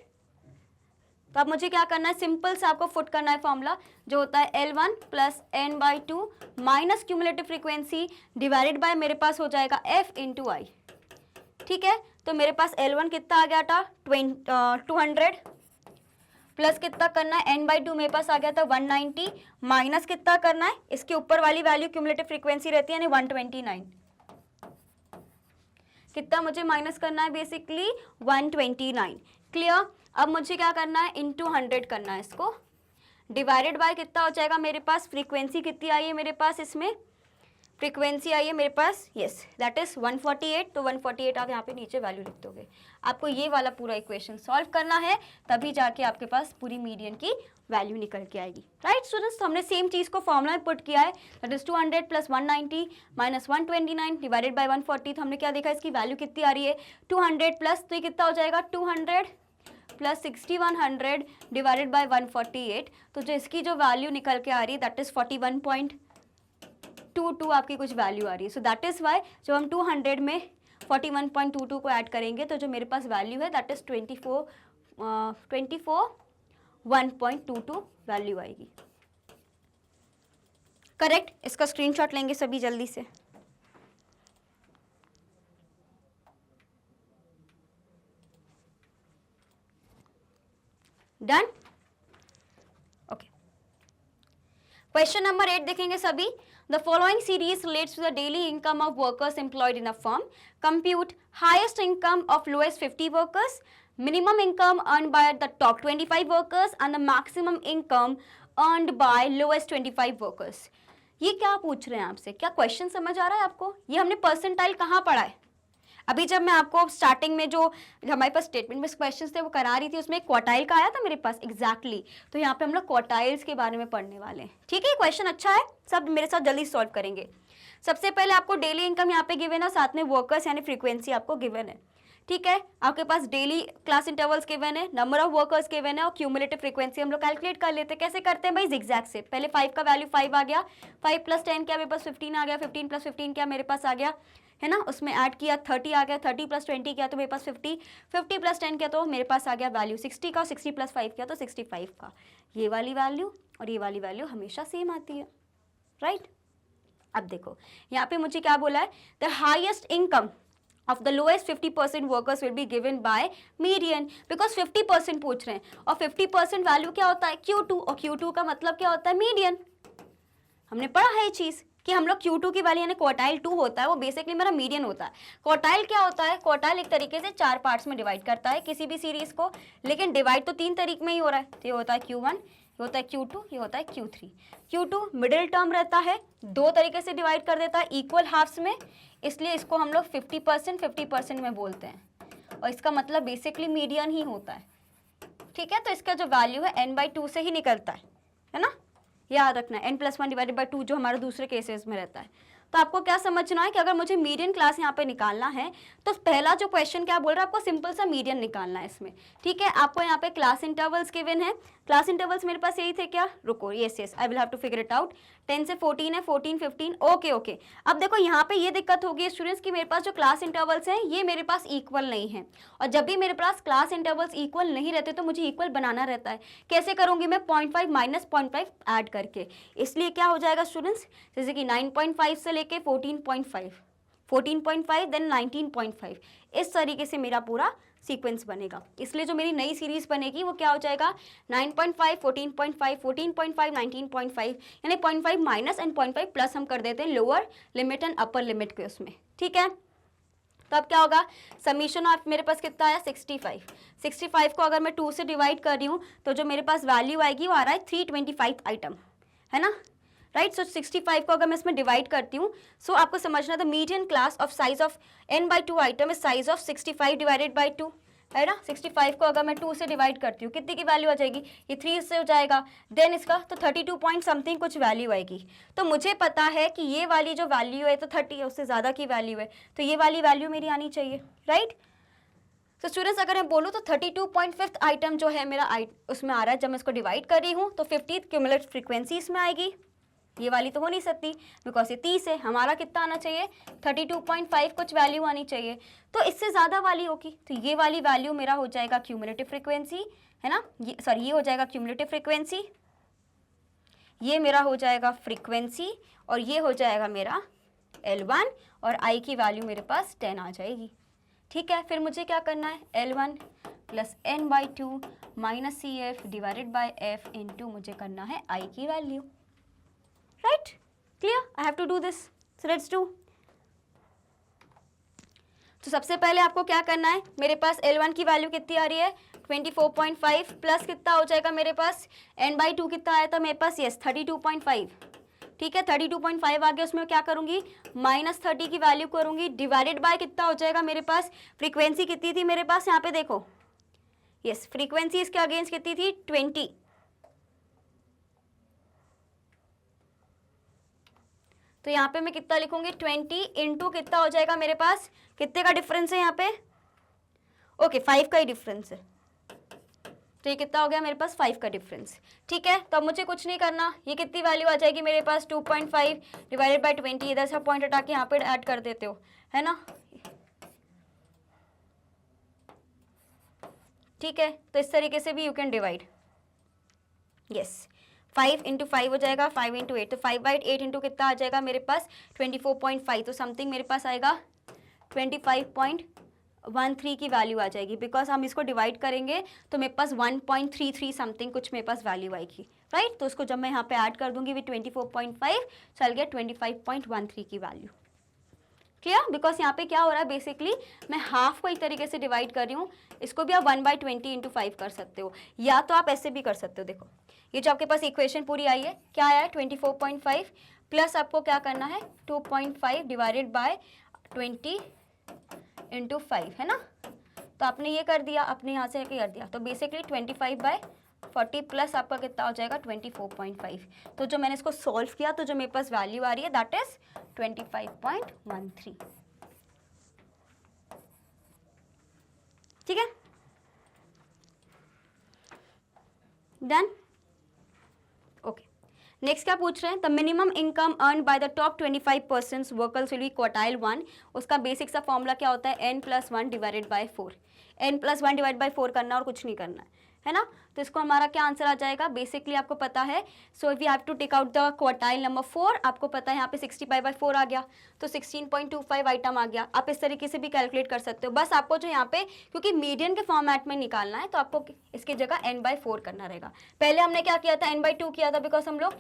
तो अब मुझे क्या करना है? सिंपल से आपको फुट करना है फॉर्मूला, जो होता है L1 plus n by 2 minus cumulative frequency divided by मेरे पास हो जाएगा F इंटू आई। ठीक है, तो मेरे पास L1 कितना आ गया था? 200 प्लस कितना करना है? n by 2 मेरे पास आ गया था 190 माइनस कितना करना है? इसके ऊपर वाली वैल्यू क्यूमुलेटिव फ्रीक्वेंसी रहती है यानी 129। कितना मुझे माइनस करना है? बेसिकली 129। क्लियर? अब मुझे क्या करना है? इंटू 100 करना है इसको, डिवाइडेड बाय कितना हो जाएगा मेरे पास? फ्रीक्वेंसी कितनी आई है मेरे पास? इसमें फ्रीक्वेंसी आई है मेरे पास, यस दैट इज 148। तो 148 आप यहाँ पे नीचे वैल्यू लिख दोगे। आपको ये वाला पूरा इक्वेशन सॉल्व करना है, तभी जाके आपके पास पूरी मीडियन की वैल्यू निकल के आएगी। राइट स्टूडेंट्स, तो हमने सेम चीज़ को फॉर्मूला में पुट किया है, that is 200 plus 190 minus 129 divided by 140। तो हमने क्या देखा? इसकी वैल्यू कितनी आ रही है? 200 प्लस, तो ये कितना हो जाएगा? 200 प्लस 6100 डिवाइडेड बाय 148। तो जो इसकी जो वैल्यू निकल के आ रही है दैट इज 41.22 आपकी कुछ वैल्यू आ रही है। सो दैट इज वाई जब हम 200 में 41.22 को ऐड करेंगे तो जो मेरे पास वैल्यू है दैट इज 1.22 वैल्यू आएगी। करेक्ट? इसका स्क्रीनशॉट लेंगे सभी जल्दी से। डन? ओके, क्वेश्चन नंबर 8 देखेंगे सभी। The following series relates to the daily income of workers employed in a firm. Compute highest income of lowest 50 workers, minimum income earned by the top 25 workers and the maximum income earned by lowest 25 workers. ये क्या पूछ रहे हैं आपसे? क्या question समझ आ रहा है आपको? ये हमने परसेंटाइल कहाँ पढ़ा है? अभी जब मैं आपको स्टार्टिंग में जो हमारे पास स्टेटमेंट में क्वेश्चंस थे वो करा रही थी, उसमें क्वार्टाइल का आया था मेरे पास एग्जैक्टली। तो यहाँ पे हम लोग क्वार्टाइल्स के बारे में पढ़ने वाले हैं। ठीक है, क्वेश्चन अच्छा है, सब मेरे साथ जल्दी सॉल्व करेंगे। सबसे पहले आपको डेली इनकम यहाँ पे गिवन है, साथ में वर्कर्स यानी फ्रीक्वेंसी आपको गिवन है, ठीक है। आपके पास डेली क्लास इंटरवल्स गिवन है, नंबर ऑफ वर्कर्स गिवन है और क्यूमुलेटिव फ्रीक्वेंसी हम लोग कैलकुलेट कर लेते हैं। कैसे करते हैं भाई, जिगजैग से। पहले 5 का वैल्यू 5 आ गया, 5 + 10 क्या मेरे पास 15 आ गया, 15 + 15 क्या मेरे पास आ गया, है ना, उसमें ऐड किया 30 आ गया, 30 + 20 किया तो मेरे पास 50, 50 + 10 किया तो मेरे पास आ गया वैल्यू 60 का, 60 + 5 किया तो 65 का। ये वाली वैल्यू और ये वाली वैल्यू हमेशा सेम आती है, राइट। अब देखो यहाँ पे मुझे क्या बोला है, the highest income of the lowest 50% workers will be given by median, because 50% पूछ रहे हैं और 50% वैल्यू क्या होता है Q2, और Q2 का मतलब क्या होता है मीडियन। हमने पढ़ा है ये चीज़ कि हम लोग Q2 की वैल्यू यानी क्वार्टाइल 2 होता है, वो बेसिकली मेरा मीडियन होता है। क्वार्टाइल क्या होता है, क्वार्टाइल एक तरीके से 4 पार्ट्स में डिवाइड करता है किसी भी सीरीज को, लेकिन डिवाइड तो 3 तरीके में ही हो रहा है। तो ये होता है Q1, ये होता है Q2, ये होता है Q3। Q2 मिडिल टर्म रहता है, 2 तरीके से डिवाइड कर देता है इक्वल हाफ्स में, इसलिए इसको हम लोग 50% में बोलते हैं और इसका मतलब बेसिकली मीडियन ही होता है, ठीक है। तो इसका जो वैल्यू है n/2 से ही निकलता है ना, याद रखना है n+1 / 2 जो हमारे दूसरे केसेस में रहता है। तो आपको क्या समझना है कि अगर मुझे मीडियन क्लास यहाँ पे निकालना है तो पहला जो क्वेश्चन क्या बोल रहा है, आपको सिंपल सा मीडियन निकालना है इसमें, ठीक है। आपको यहाँ पे क्लास इंटरवल्स गिवन है, क्लास इंटरवल्स मेरे पास यही थे क्या, रुको, yes I will have to figure it out. 10 से 14 है, 14 15, ओके। अब देखो यहाँ पे ये दिक्कत होगी स्टूडेंट्स कि मेरे पास जो क्लास इंटरवल्स हैं ये मेरे पास इक्वल नहीं है, और जब भी मेरे पास क्लास इंटरवल्स इक्वल नहीं रहते तो मुझे इक्वल बनाना रहता है। कैसे करूँगी मैं, 0.5 - 0.5 ऐड करके, इसलिए क्या हो जाएगा स्टूडेंट्स, जैसे कि 9.5 से लेके 14.5, 14.5 देन 19.5, इस तरीके से मेरा पूरा सीक्वेंस बनेगा। इसलिए जो मेरी नई सीरीज बनेगी वो क्या हो जाएगा, 9.5 14.5 14.5 19.5, यानी 0.5 माइनस एंड 0.5 प्लस हम कर देते हैं lower limit and upper limit के उसमें, ठीक है। तो अब क्या होगा, समीशन ऑफ मेरे पास कितना आया 65, 65 को अगर मैं 2 से डिवाइड कर रही हूँ तो जो मेरे पास वैल्यू आएगी वो आ रहा है 325 आइटम, है ना, राइट। सो 65 को अगर मैं इसमें डिवाइड करती हूँ, सो आपको समझना था median class of size of n/2 item is size of 65 divided by 2, है ना। 65 को अगर मैं 2 से डिवाइड करती हूँ कितनी की वैल्यू आ जाएगी, ये 3 से हो जाएगा, देन इसका तो 32 पॉइंट समथिंग कुछ वैल्यू आएगी। तो मुझे पता है कि ये वाली जो वैल्यू है तो 30 है, उससे ज़्यादा की वैल्यू है, तो ये वाली वैल्यू मेरी आनी चाहिए, राइट। तो स्टूडेंट्स अगर मैं बोलूँ तो 32.5 आइटम जो है मेरा उसमें आ रहा है, जब मैं इसको डिवाइड कर रही हूँ तो 50th क्यूमुलेटिव फ्रीक्वेंसी इसमें आएगी, ये वाली तो हो नहीं सकती बिकॉज ये 30 है, हमारा कितना आना चाहिए 32.5 कुछ वैल्यू आनी चाहिए, तो इससे ज़्यादा वाली होगी, तो ये वाली वैल्यू मेरा हो जाएगा क्यूमुलेटिव फ्रीक्वेंसी, है ना, ये हो जाएगा क्यूमुलेटिव फ्रीक्वेंसी, ये मेरा हो जाएगा फ्रीक्वेंसी, और ये हो जाएगा मेरा L1, और I की वैल्यू मेरे पास 10 आ जाएगी, ठीक है। फिर मुझे क्या करना है, L1 + n/2 - CF divided by F into मुझे करना है I की value, right, clear, I have to do this, so let's do। तो सबसे पहले आपको क्या करना है, मेरे पास L1 की वैल्यू कितनी आ रही है 24.5 प्लस कितना हो जाएगा मेरे पास n/2 कितना आया था मेरे पास, यस 32.5, ठीक है। 32.5 आ गया, उसमें क्या करूंगी -30 की वैल्यू करूंगी, डिवाइडेड बाय कितना हो जाएगा मेरे पास, फ्रीक्वेंसी कितनी थी मेरे पास, यहाँ पे देखो, यस फ्रीक्वेंसी इसके अगेंस्ट कितनी थी 20, तो यहाँ पे मैं कितना लिखूंगी 20 इंटू कितना हो जाएगा मेरे पास, कितने का डिफरेंस है यहाँ पे, ओके 5 का ही डिफरेंस है, तो ये कितना हो गया मेरे पास 5 का डिफरेंस, ठीक है। तो अब मुझे कुछ नहीं करना, ये कितनी वैल्यू आ जाएगी मेरे पास 2.5 डिवाइडेड बाय 20, इधर से पॉइंट हटा के यहाँ पे ऐड कर देते हो, है ना, ठीक है। तो इस तरीके से भी you can divide, yes 5 into 5 हो जाएगा 5 इंटू 8, तो 5/8 इंटू कितना आ जाएगा मेरे पास 24.5, तो समथिंग मेरे पास आएगा 25.13 की वैल्यू आ जाएगी, बिकॉज हम इसको डिवाइड करेंगे तो मेरे पास 1.33 समथिंग कुछ मेरे पास वैल्यू आएगी, राइट। तो उसको जब मैं यहाँ पे ऐड कर दूंगी विद 24.5 चल गया 25.13 की वैल्यू, क्लियर। बिकॉज यहाँ पे क्या हो रहा है, बेसिकली मैं हाफ को एक तरीके से डिवाइड कर रही हूँ, इसको भी आप 1/20 इंटू 5 कर सकते हो, या तो आप ऐसे भी कर सकते हो। देखो ये जो आपके पास इक्वेशन पूरी आई है, क्या आया है 24.5 प्लस आपको क्या करना है 2.5 डिवाइडेड बाय 20 इंटू 5, है ना। तो आपने ये कर दिया, अपने यहाँ से कर दिया, तो बेसिकली 25/5 40 प्लस आपका कितना हो जाएगा 24.5। तो जो मैंने इसको सॉल्व किया तो जो मेरे पास वैल्यू आ रही है दैट इज 25.13। ठीक है, डन। ओके, नेक्स्ट क्या पूछ रहे हैं, the minimum income earn by the top 25% workers will be quartile 1। उसका बेसिक सा फॉर्मूला क्या होता है, n+1 divided by 4। n+1 divide by 4 करना और कुछ नहीं करना है ना। तो इसको हमारा क्या आंसर आ जाएगा, बेसिकली आपको पता है, so we have to take out the quartile number 4। आपको पता है यहाँ पे 60/4 आ गया तो 16.25 आइटम आ गया। आप इस तरीके से भी कैलकुलेट कर सकते हो। बस आपको जो यहाँ पे क्योंकि मीडियन के फॉर्मेट में निकालना है तो आपको इसकी जगह n/4 करना रहेगा। पहले हमने क्या किया था, n/2 किया था, बिकॉज हम लोग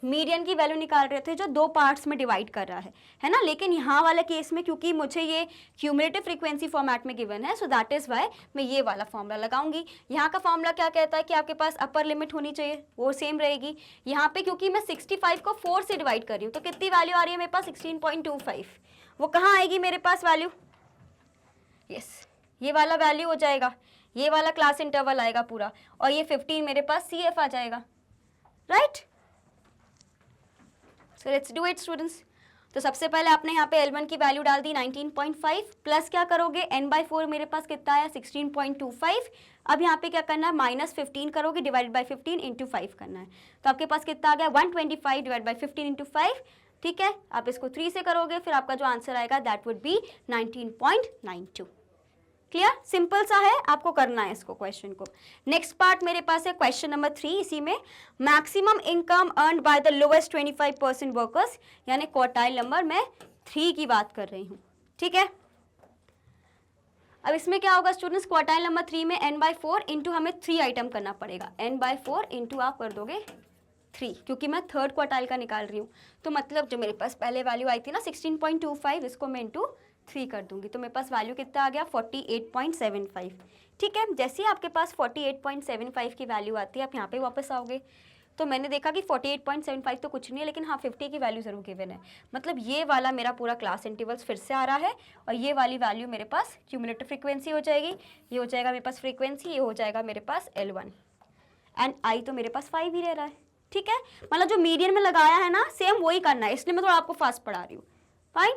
मीडियन की वैल्यू निकाल रहे थे जो 2 पार्ट्स में डिवाइड कर रहा है ना। लेकिन यहाँ वाले केस में क्योंकि मुझे ये क्यूमुलेटिव फ्रीक्वेंसी फॉर्मेट में गिवन है, सो दैट इज वाई मैं ये वाला फॉर्मूला लगाऊंगी। यहाँ का फॉर्मूला क्या कहता है कि आपके पास अपर लिमिट होनी चाहिए, वो सेम रहेगी। यहाँ पे क्योंकि मैं 65 को 4 से डिवाइड कर रही हूँ तो कितनी वैल्यू आ रही है मेरे पास 16.25। वो कहाँ आएगी मेरे पास वैल्यू, यस ये वाला वैल्यू हो जाएगा, ये वाला क्लास इंटरवल आएगा पूरा, और ये 15 मेरे पास CF आ जाएगा, right. So let's do it students. तो सबसे पहले आपने यहाँ पे L1 की वैल्यू डाल दी 19.5 प्लस क्या करोगे n/4 मेरे पास कितना आया 16.25। अब यहाँ पे क्या करना है, -15 करोगे डिवाइड बाय 15 इंटू 5 करना है। तो आपके पास कितना आ गया 125 डिवाइड बाय 15 इंटू 5। ठीक है, आप इसको 3 से करोगे फिर आपका जो आंसर आएगा that would be 19.92। Clear, simple सा है, आपको करना है इसको क्वेश्चन को। नेक्स्ट पार्ट मेरे पास है क्वेश्चन नंबर 3। इसी में maximum income earned by the lowest 25% workers, यानी क्वार्टाइल नंबर मैं 3 की बात कर रही हूँ। ठीक है, अब इसमें क्या होगा स्टूडेंट्स, क्वार्टाइल नंबर 3 में n/4 इंटू हमें 3 आइटम करना पड़ेगा। n/4 इंटू आप कर दोगे 3, क्योंकि मैं थर्ड क्वार्टाइल का निकाल रही हूँ। तो मतलब जो मेरे पास पहले वैल्यू आई थी ना 16.25, इसको मैं इंटू 3 कर दूंगी तो मेरे पास वैल्यू कितना आ गया 48.75। ठीक है, जैसे ही आपके पास 48.75 की वैल्यू आती है आप यहाँ पे वापस आओगे। तो मैंने देखा कि 48.75 तो कुछ नहीं है, लेकिन हाँ 50 की वैल्यू जरूर गिवन है। मतलब ये वाला मेरा पूरा क्लास इंटरवल्स फिर से आ रहा है और ये वाली वैल्यू मेरे पास क्यूमुलेटिव फ्रीक्वेंसी हो जाएगी। ये हो जाएगा मेरे पास फ्रीक्वेंसी, ये हो जाएगा मेरे पास L1 एंड आई तो मेरे पास 5 ही रह रहा है। ठीक है, मतलब जो मीडियन में लगाया है ना सेम वही करना है, इसलिए मैं थोड़ा आपको फास्ट पढ़ा रही हूँ। Fine,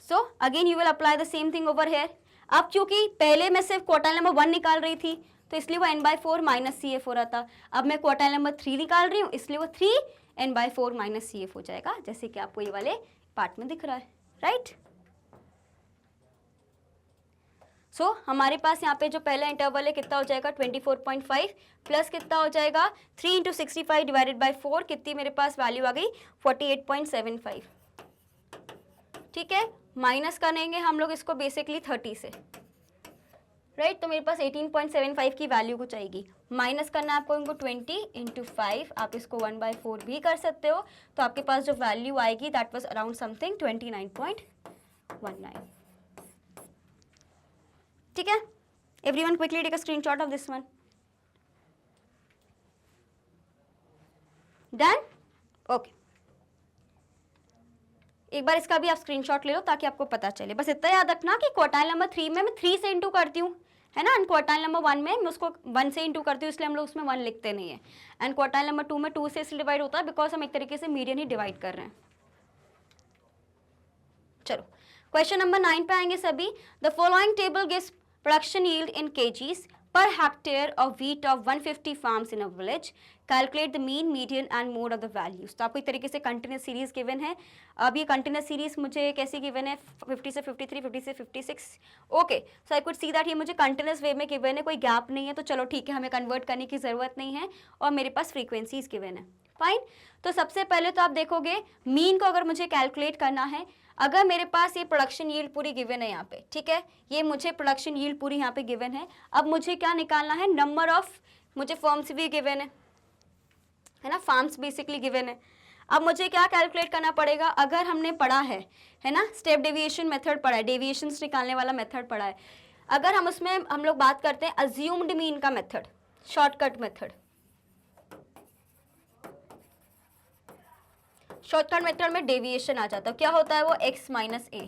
so again you will apply the same thing over here. अब क्योंकि पहले मैं सिर्फ क्वार्टाइल नंबर 1 निकाल रही थी तो इसलिए वो n/4 माइनस CF हो रहा था। अब मैं क्वार्टाइल नंबर 3 निकाल रही हूँ इसलिए वो 3 n/4 माइनस CF हो जाएगा, जैसे कि आपको ये वाले पार्ट में दिख रहा है, राइट। सो हमारे पास यहाँ पे जो पहला इंटरवल है कितना हो जाएगा 24.5 प्लस कितना हो जाएगा 3 इंटू 65 डिवाइडेड बाई 4, कितनी मेरे पास वैल्यू आ गई 48.75। ठीक है, माइनस करेंगे हम लोग इसको बेसिकली 30 से, राइट। तो मेरे पास 18.75 की वैल्यू कुछ आएगी। माइनस करना है आपको इनको 20 इंटू 5, आप इसको 1/4 भी कर सकते हो। तो आपके पास जो वैल्यू आएगी दैट वाज अराउंड समथिंग 29.19। ठीक है, everyone quickly take a screenshot of this one. Done, okay. एक बार इसका भी आप स्क्रीनशॉट ले लो ताकि आपको पता चले। बस इतना याद रखना कि क्वार्टाइल नंबर 3 में मैं 3 से इंटू करती हूँ, है ना, एंड क्वार्टाइल नंबर 1 में मैं उसको 1 से इंटू करती हूँ, इसलिए हम लोग उसमें 1 लिखते नहीं है। एंड क्वार्टाइल नंबर 2 में 2 से इसलिए डिवाइड होता है बिकॉज हम एक तरीके से मीडियन ही डिवाइड कर रहे हैं। चलो क्वेश्चन नंबर 9 पे आएंगे सभी। The following table gives production yield in KGs per hectare of wheat of 150 farms in a village. Calculate the mean, median and mode of the values. तो आपको एक तरीके से कंटिन्यूस सीरीज गिवन है। अब ये कंटिन्यूस सीरीज मुझे कैसे गिवन है 50 से 53, 50 से 56। Okay, so I could see that ये मुझे कंटिन्यूस वे में गिवन है, कोई गैप नहीं है। तो चलो ठीक है, हमें कन्वर्ट करने की ज़रूरत नहीं है और मेरे पास फ्रीक्वेंसीज गिवन है। फाइन, तो सबसे पहले तो आप देखोगे मीन को अगर मुझे कैलकुलेट करना है, अगर मेरे पास ये प्रोडक्शन यील्ड पूरी गिवन है यहाँ पे, ठीक है, ये मुझे प्रोडक्शन यील्ड पूरी यहाँ पे गिवन है। अब मुझे क्या निकालना है, नंबर ऑफ, मुझे फॉर्म्स भी गिवन है ना, फार्म्स बेसिकली गिवन है। अब मुझे क्या कैलकुलेट करना पड़ेगा, अगर हमने पढ़ा है ना, स्टेप डेविएशन मेथड पढ़ा है, डेविएशंस निकालने वाला मेथड पढ़ा है। अगर हम उसमें हम लोग बात करते हैं अज्यूम्ड मीन का method, shortcut method, shortcut method में डेविएशन आ जाता है। क्या होता है वो x माइनस ए,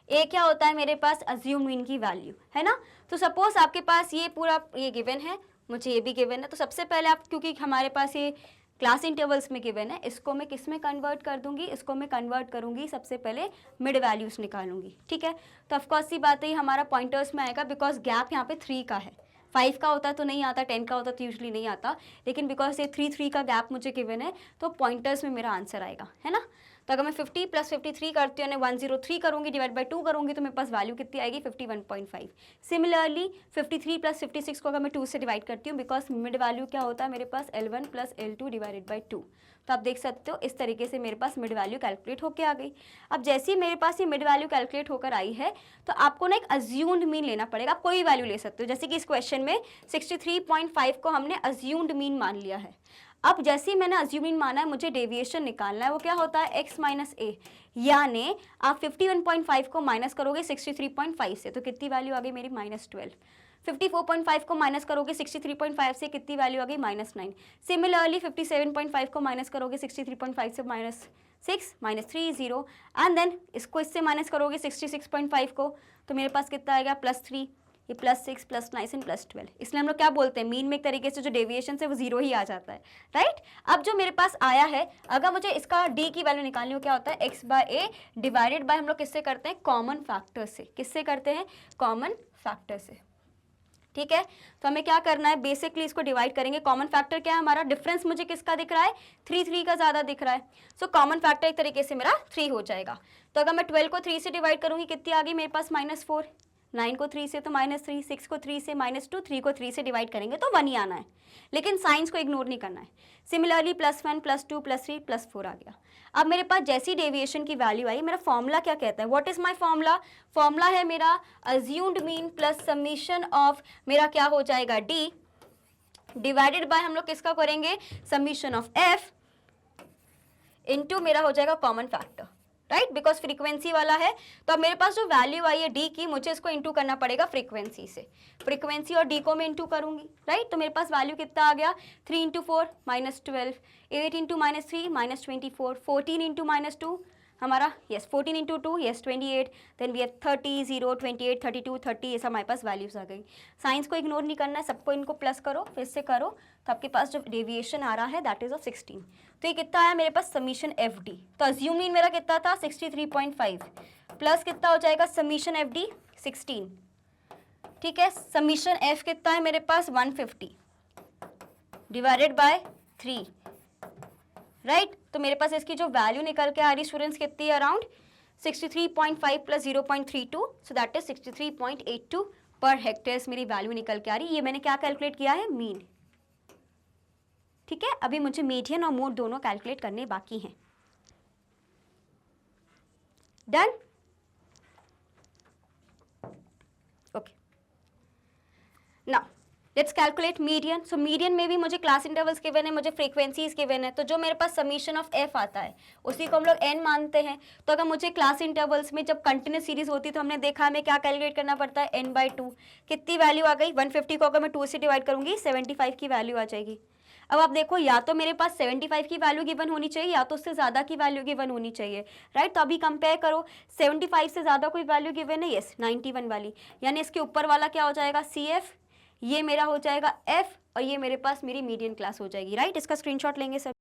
ए क्या होता है मेरे पास, अज्यूम मीन की वैल्यू, है ना। तो सपोज आपके पास ये पूरा ये गिवन है, मुझे ये भी गिवन है, तो सबसे पहले आप, क्योंकि हमारे पास ये क्लास इंटरवल्स में गिवन है, इसको मैं किस में कन्वर्ट कर दूंगी, इसको मैं कन्वर्ट करूंगी, सबसे पहले मिड वैल्यूज निकालूंगी, ठीक है। तो ऑफकोर्स सी बात है, हमारा पॉइंटर्स में आएगा, बिकॉज गैप यहाँ पे 3 का है, 5 का होता तो नहीं आता, 10 का होता तो यूजली नहीं आता, लेकिन बिकॉज ये 3 का गैप मुझे गिवन है, तो पॉइंटर्स में मेरा आंसर आएगा, है ना। तो अगर मैं 50 + 53 करती हूँ, 103 करूँगी, डिवाइड बाई 2 करूँगी, तो मेरे पास वैल्यू कितनी आएगी, 51.5। सिमिलरली 53 + 56 को अगर मैं 2 से डिवाइड करती हूँ, बिकॉज मिड वैल्यू क्या होता है मेरे पास, L1 + L2 डिवाइडेड बाई 2। तो आप देख सकते हो इस तरीके से मेरे पास मिड वैल्यू कैलकुलेट होकर आ गई। अब जैसे ही मेरे पास ये मिड वैल्यू कैलकुलेट होकर आई है, तो आपको ना एक अज्यूम्ड मीन लेना पड़ेगा, आप कोई वैल्यू ले सकते हो। जैसे कि इस क्वेश्चन में 63.5 को हमने अज्यूम्ड मीन मान लिया है। अब जैसे ही मैंने अज्यूमिंग माना है, मुझे डेविएशन निकालना है, वो क्या होता है, x - a, यानी आप 51.5 को माइनस करोगे 63.5 से, तो कितनी वैल्यू आ गई मेरी, -12। 54.5 को माइनस करोगे 63.5 से, कितनी वैल्यू आ गई, -9। सिमिलरली 57.5 को माइनस करोगे 63.5 से, -6, -3, 0, एंड देन इसको इससे माइनस करोगे 66.5 को, तो मेरे पास कितना आएगा, +3, ये +6, +9 एंड +12। इसलिए हम लोग क्या बोलते हैं, मीन में एक तरीके से जो डेविएशन है वो 0 ही आ जाता है, राइट। अब जो मेरे पास आया है, अगर मुझे इसका d की वैल्यू निकालनी हो, क्या होता है, x/a डिवाइडेड बाय, हम लोग किससे करते हैं, कॉमन फैक्टर से। किससे करते हैं, कॉमन फैक्टर से, ठीक है। तो हमें क्या करना है, बेसिकली इसको डिवाइड करेंगे। कॉमन फैक्टर क्या है हमारा, डिफरेंस मुझे किसका दिख रहा है, 3 का ज़्यादा दिख रहा है, सो कॉमन फैक्टर एक तरीके से मेरा 3 हो जाएगा। तो अगर मैं 12 को 3 से डिवाइड करूँगी, कितनी आ गई मेरे पास, -4, 9 को 3 से तो -3, 6 को 3 से -2, 3 को 3 से डिवाइड करेंगे तो 1 ही आना है, लेकिन साइंस को इग्नोर नहीं करना है। सिमिलरली +1, +2, +3, +4 आ गया। अब मेरे पास जैसी डेविएशन की वैल्यू आई, मेरा फॉर्मूला क्या कहता है, what is my formula, formula है मेरा assumed mean plus summation of, मेरा क्या हो जाएगा, d डिवाइडेड बाय, हम लोग किसका करेंगे, समीशन ऑफ f इनटू मेरा हो जाएगा common factor, right, because frequency वाला है। तो अब मेरे पास जो वैल्यू आई है d की, मुझे इसको इंटू करना पड़ेगा फ्रीक्वेंसी से, फ्रीक्वेंसी और d को मैं इंटू करूंगी, राइट। तो मेरे पास वैल्यू कितना आ गया, 3 × 4 -12, 8 × -3 -24, 14 × -2 हमारा, yes 14 × 2 yes 28, then we have 30, 0, 28, 32, 30, ये सब हमारे पास वैल्यूज आ गई। साइंस को इग्नोर नहीं करना है, सबको इनको प्लस करो, फिर से करो, तो आपके पास जो डेविएशन आ रहा है दैट इज ऑफ 16। तो ये कितना आया मेरे पास, समीशन FD, तो अज्यूम मीन मेरा कितना था, 63.5 प्लस कितना हो जाएगा, समीशन FD 16, ठीक है। समीशन F कितना है मेरे पास, 150 डिवाइडेड बाय 3, राइट। तो मेरे पास इसकी जो वैल्यू निकल के आ रही स्टूडेंट्स कितनी है, around 63.5 + 0.32, so that is 63.82 per hectare मेरी वैल्यू निकल के आ रही है। ये मैंने क्या कैलकुलेट किया है, मीन, ठीक है। अभी मुझे मीडियन और मोड दोनों कैलकुलेट करने बाकी हैं। Done, okay. Now let's calculate median. So median में भी मुझे क्लास इंटरवल्स गिवन है, मुझे फ्रीक्वेंसीज गिवन है, तो जो मेरे पास समीशन ऑफ f आता है उसी को हम लोग n मानते हैं। तो अगर मुझे क्लास इंटरवल्स में जब कंटिन्यूस सीरीज होती है तो हमने देखा हमें क्या कैलकुलेट करना पड़ता है, n/2। कितनी वैल्यू आ गई, 150 को अगर मैं 2 से डिवाइड करूंगी 75 की वैल्यू आ जाएगी। अब आप देखो, या तो मेरे पास 75 की वैल्यू गिवन होनी चाहिए, या तो उससे ज़्यादा की वैल्यू गिवन होनी चाहिए, राइट। तो अभी कंपेयर करो, 75 से ज़्यादा कोई वैल्यू गिवन है, यस 91 वाली, यानी इसके ऊपर वाला क्या हो जाएगा, CF, ये मेरा हो जाएगा F, और ये मेरे पास मेरी मीडियन क्लास हो जाएगी, राइट। इसका स्क्रीनशॉट लेंगे सब।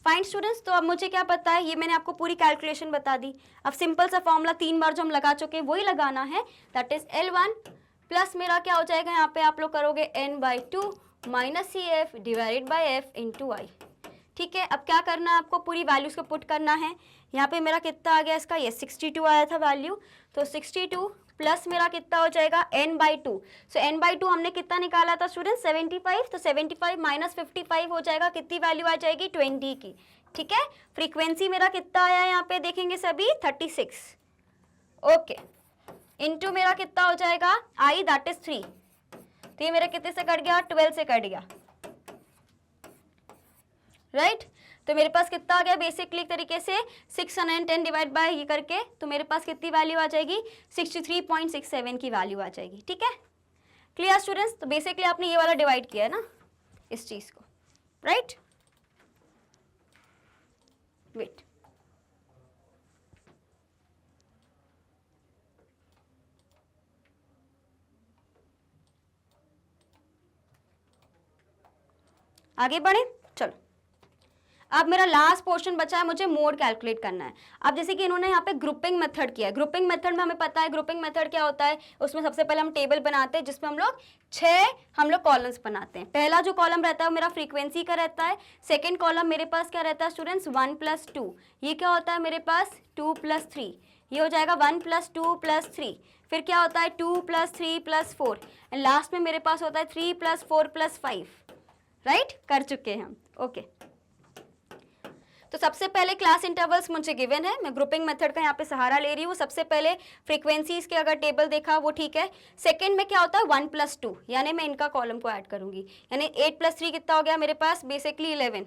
फाइन स्टूडेंट्स, तो अब मुझे क्या पता है, ये मैंने आपको पूरी कैलकुलेशन बता दी। अब सिंपल सा फॉर्मूला 3 बार जो हम लगा चुके हैं वही लगाना है, दैट इज L1 प्लस मेरा क्या हो जाएगा, यहाँ पे आप लोग करोगे n/2 minus CF divided by F into I, ठीक है। अब क्या करना है आपको, पूरी वैल्यूज को पुट करना है। यहाँ पे मेरा कितना आ गया इसका, ये 62 आया था वैल्यू, तो 62 प्लस मेरा कितना हो जाएगा, n/2। सो n/2 हमने कितना निकाला था स्टूडेंट, 75, तो 75 माइनस 55 हो जाएगा, कितनी वैल्यू आ जाएगी, 20 की, ठीक है। फ्रीक्वेंसी मेरा कितना आया यहाँ पे देखेंगे सभी, 36, ओके, इंटू मेरा कितना हो जाएगा, I दैट इज 3, तो ये मेरा कितने से कट गया, 12 से कट गया, राइट। तो मेरे पास कितना आ गया, बेसिकली एक तरीके से 610 डिवाइड बाय ये करके, तो मेरे पास कितनी वैल्यू आ जाएगी, 63.67 की वैल्यू आ जाएगी, ठीक है। क्लियर स्टूडेंट्स, तो बेसिकली आपने ये वाला डिवाइड किया है ना इस चीज को, राइट। वेट, आगे बढ़े, चलो। अब मेरा लास्ट पोर्शन बचा है, मुझे मोड कैलकुलेट करना है। अब जैसे कि इन्होंने यहाँ पे ग्रुपिंग मेथड किया है, ग्रुपिंग मेथड में हमें पता है ग्रुपिंग मेथड क्या होता है। उसमें सबसे पहले हम टेबल बनाते हैं जिसमें हम लोग कॉलम्स बनाते हैं। पहला जो कॉलम रहता है वो मेरा फ्रीक्वेंसी का रहता है। सेकेंड कॉलम मेरे पास क्या रहता है स्टूडेंट्स, 1 + 2। ये क्या होता है मेरे पास 2 + 3, ये हो जाएगा 1 + 2 + 3। फिर क्या होता है 2 + 3 + 4, एंड लास्ट में मेरे पास होता है 3 + 4 + 5। राइट, कर चुके हैं हम, ओके। तो सबसे पहले क्लास इंटरवल्स मुझे गिवन है, मैं ग्रुपिंग मेथड का यहाँ पे सहारा ले रही हूँ। सबसे पहले फ्रीक्वेंसीज के अगर टेबल देखा वो ठीक है। सेकंड में क्या होता है 1 + 2, यानी मैं इनका कॉलम को ऐड करूंगी, यानी 8 + 3 कितना हो गया मेरे पास बेसिकली 11,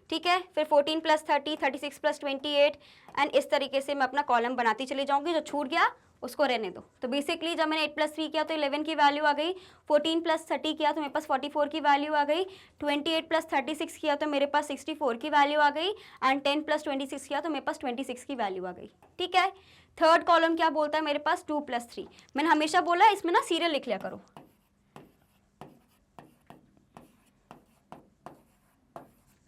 ठीक है। फिर 14 + 30, 36 + 28, एंड इस तरीके से मैं अपना कॉलम बनाती चली जाऊंगी। जो छूट गया उसको रहने दो। तो बेसिकली जब मैंने 8 + 3 किया तो 11 की वैल्यू आ गई, 14 + 30 किया तो मेरे पास 44 की वैल्यू आ गई, 28 + 36 किया तो मेरे पास 64 की वैल्यू आ गई, एंड 10 + 26 किया तो मेरे पास 26 की वैल्यू आ गई, ठीक है। थर्ड कॉलम क्या बोलता है मेरे पास 2 + 3। मैंने हमेशा बोला इसमें ना सीरियल लिख लिया करो,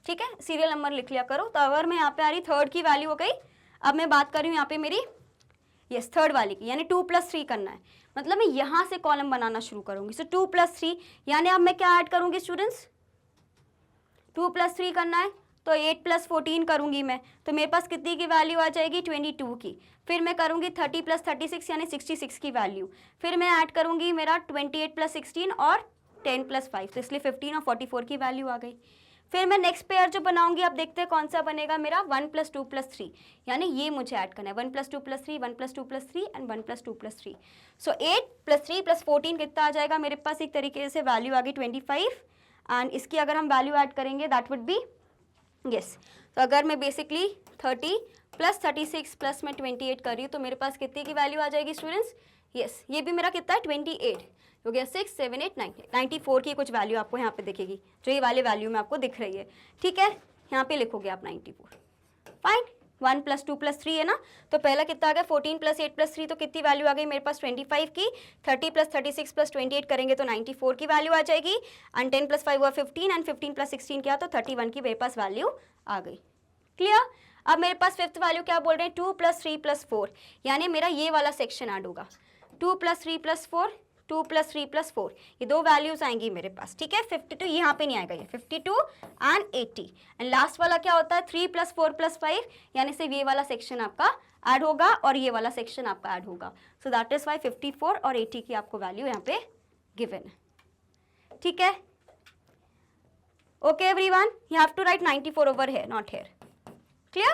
ठीक है, सीरियल नंबर लिख लिया करो। तो अगर मैं यहाँ पे आ रही थर्ड की वैल्यू हो गई, अब मैं बात कर रही हूँ यहाँ पे मेरी यस थर्ड वाली की, यानी 2 + 3 करना है। मतलब मैं यहाँ से कॉलम बनाना शुरू करूंगी। सो 2 + 3, यानी अब मैं क्या ऐड करूंगी स्टूडेंट्स, 2 + 3 करना है तो 8 + 14 करूंगी मैं, तो मेरे पास कितनी की वैल्यू आ जाएगी 22 की। फिर मैं करूंगी 30 + 36 यानी 66 की वैल्यू। फिर मैं ऐड करूंगी मेरा 28 + 16 और 10 + 5, तो इसलिए 15 और 44 की वैल्यू आ गई। फिर मैं नेक्स्ट पेयर जो बनाऊंगी, आप देखते हैं कौन सा बनेगा मेरा 1 + 2 + 3, यानी ये मुझे ऐड करना है 1 + 2 + 3, 1 + 2 + 3 एंड 1 + 2 + 3। सो 8 + 3 + 14 कितना आ जाएगा मेरे पास, एक तरीके से वैल्यू आ गई 25, एंड इसकी अगर हम वैल्यू ऐड करेंगे दैट वुड बी यस। तो अगर मैं बेसिकली 30 + 36 + मैं 28 कर रही हूँ तो मेरे पास कितने की वैल्यू आ जाएगी स्टूडेंट्स, यस ये भी मेरा कितना है 28 हो गया, 6 7 8 9 94 की कुछ वैल्यू आपको यहाँ पे दिखेगी, जो ये वाले वैल्यू में आपको दिख रही है, ठीक है। यहाँ पे लिखोगे आप 94, फाइन। 1 + 2 + 3 है ना, तो पहला कितना आ गया 14 + 8 + 3, तो कितनी वैल्यू आ गई मेरे पास 25 की। 30 + 36 + 28 करेंगे तो 94 की वैल्यू आ जाएगी, एंड 10 + 5 हुआ 15, एंड 15 + 16 किया तो 31 की मेरे पास वैल्यू आ गई, क्लियर। अब मेरे पास फिफ्थ वैल्यू क्या बोल रहे हैं 2 + 3 + 4, यानी मेरा ये वाला सेक्शन ऐड होगा 2 + 3 + 4, 2 + 3 + 4, ये दो वैल्यूज आएंगी मेरे पास, ठीक है। 52 यहाँ पे नहीं आएगा, ये 52 एंड 80, एंड लास्ट वाला क्या होता है 3 + 4 + 5, यानी सिर्फ ये वाला सेक्शन आपका ऐड होगा और ये वाला सेक्शन आपका ऐड होगा। सो दैट इज वाई 54 और 80 की आपको वैल्यू यहाँ पे गिवन है, ठीक है। Okay everyone, you have to write 94 over here, not here. Clear?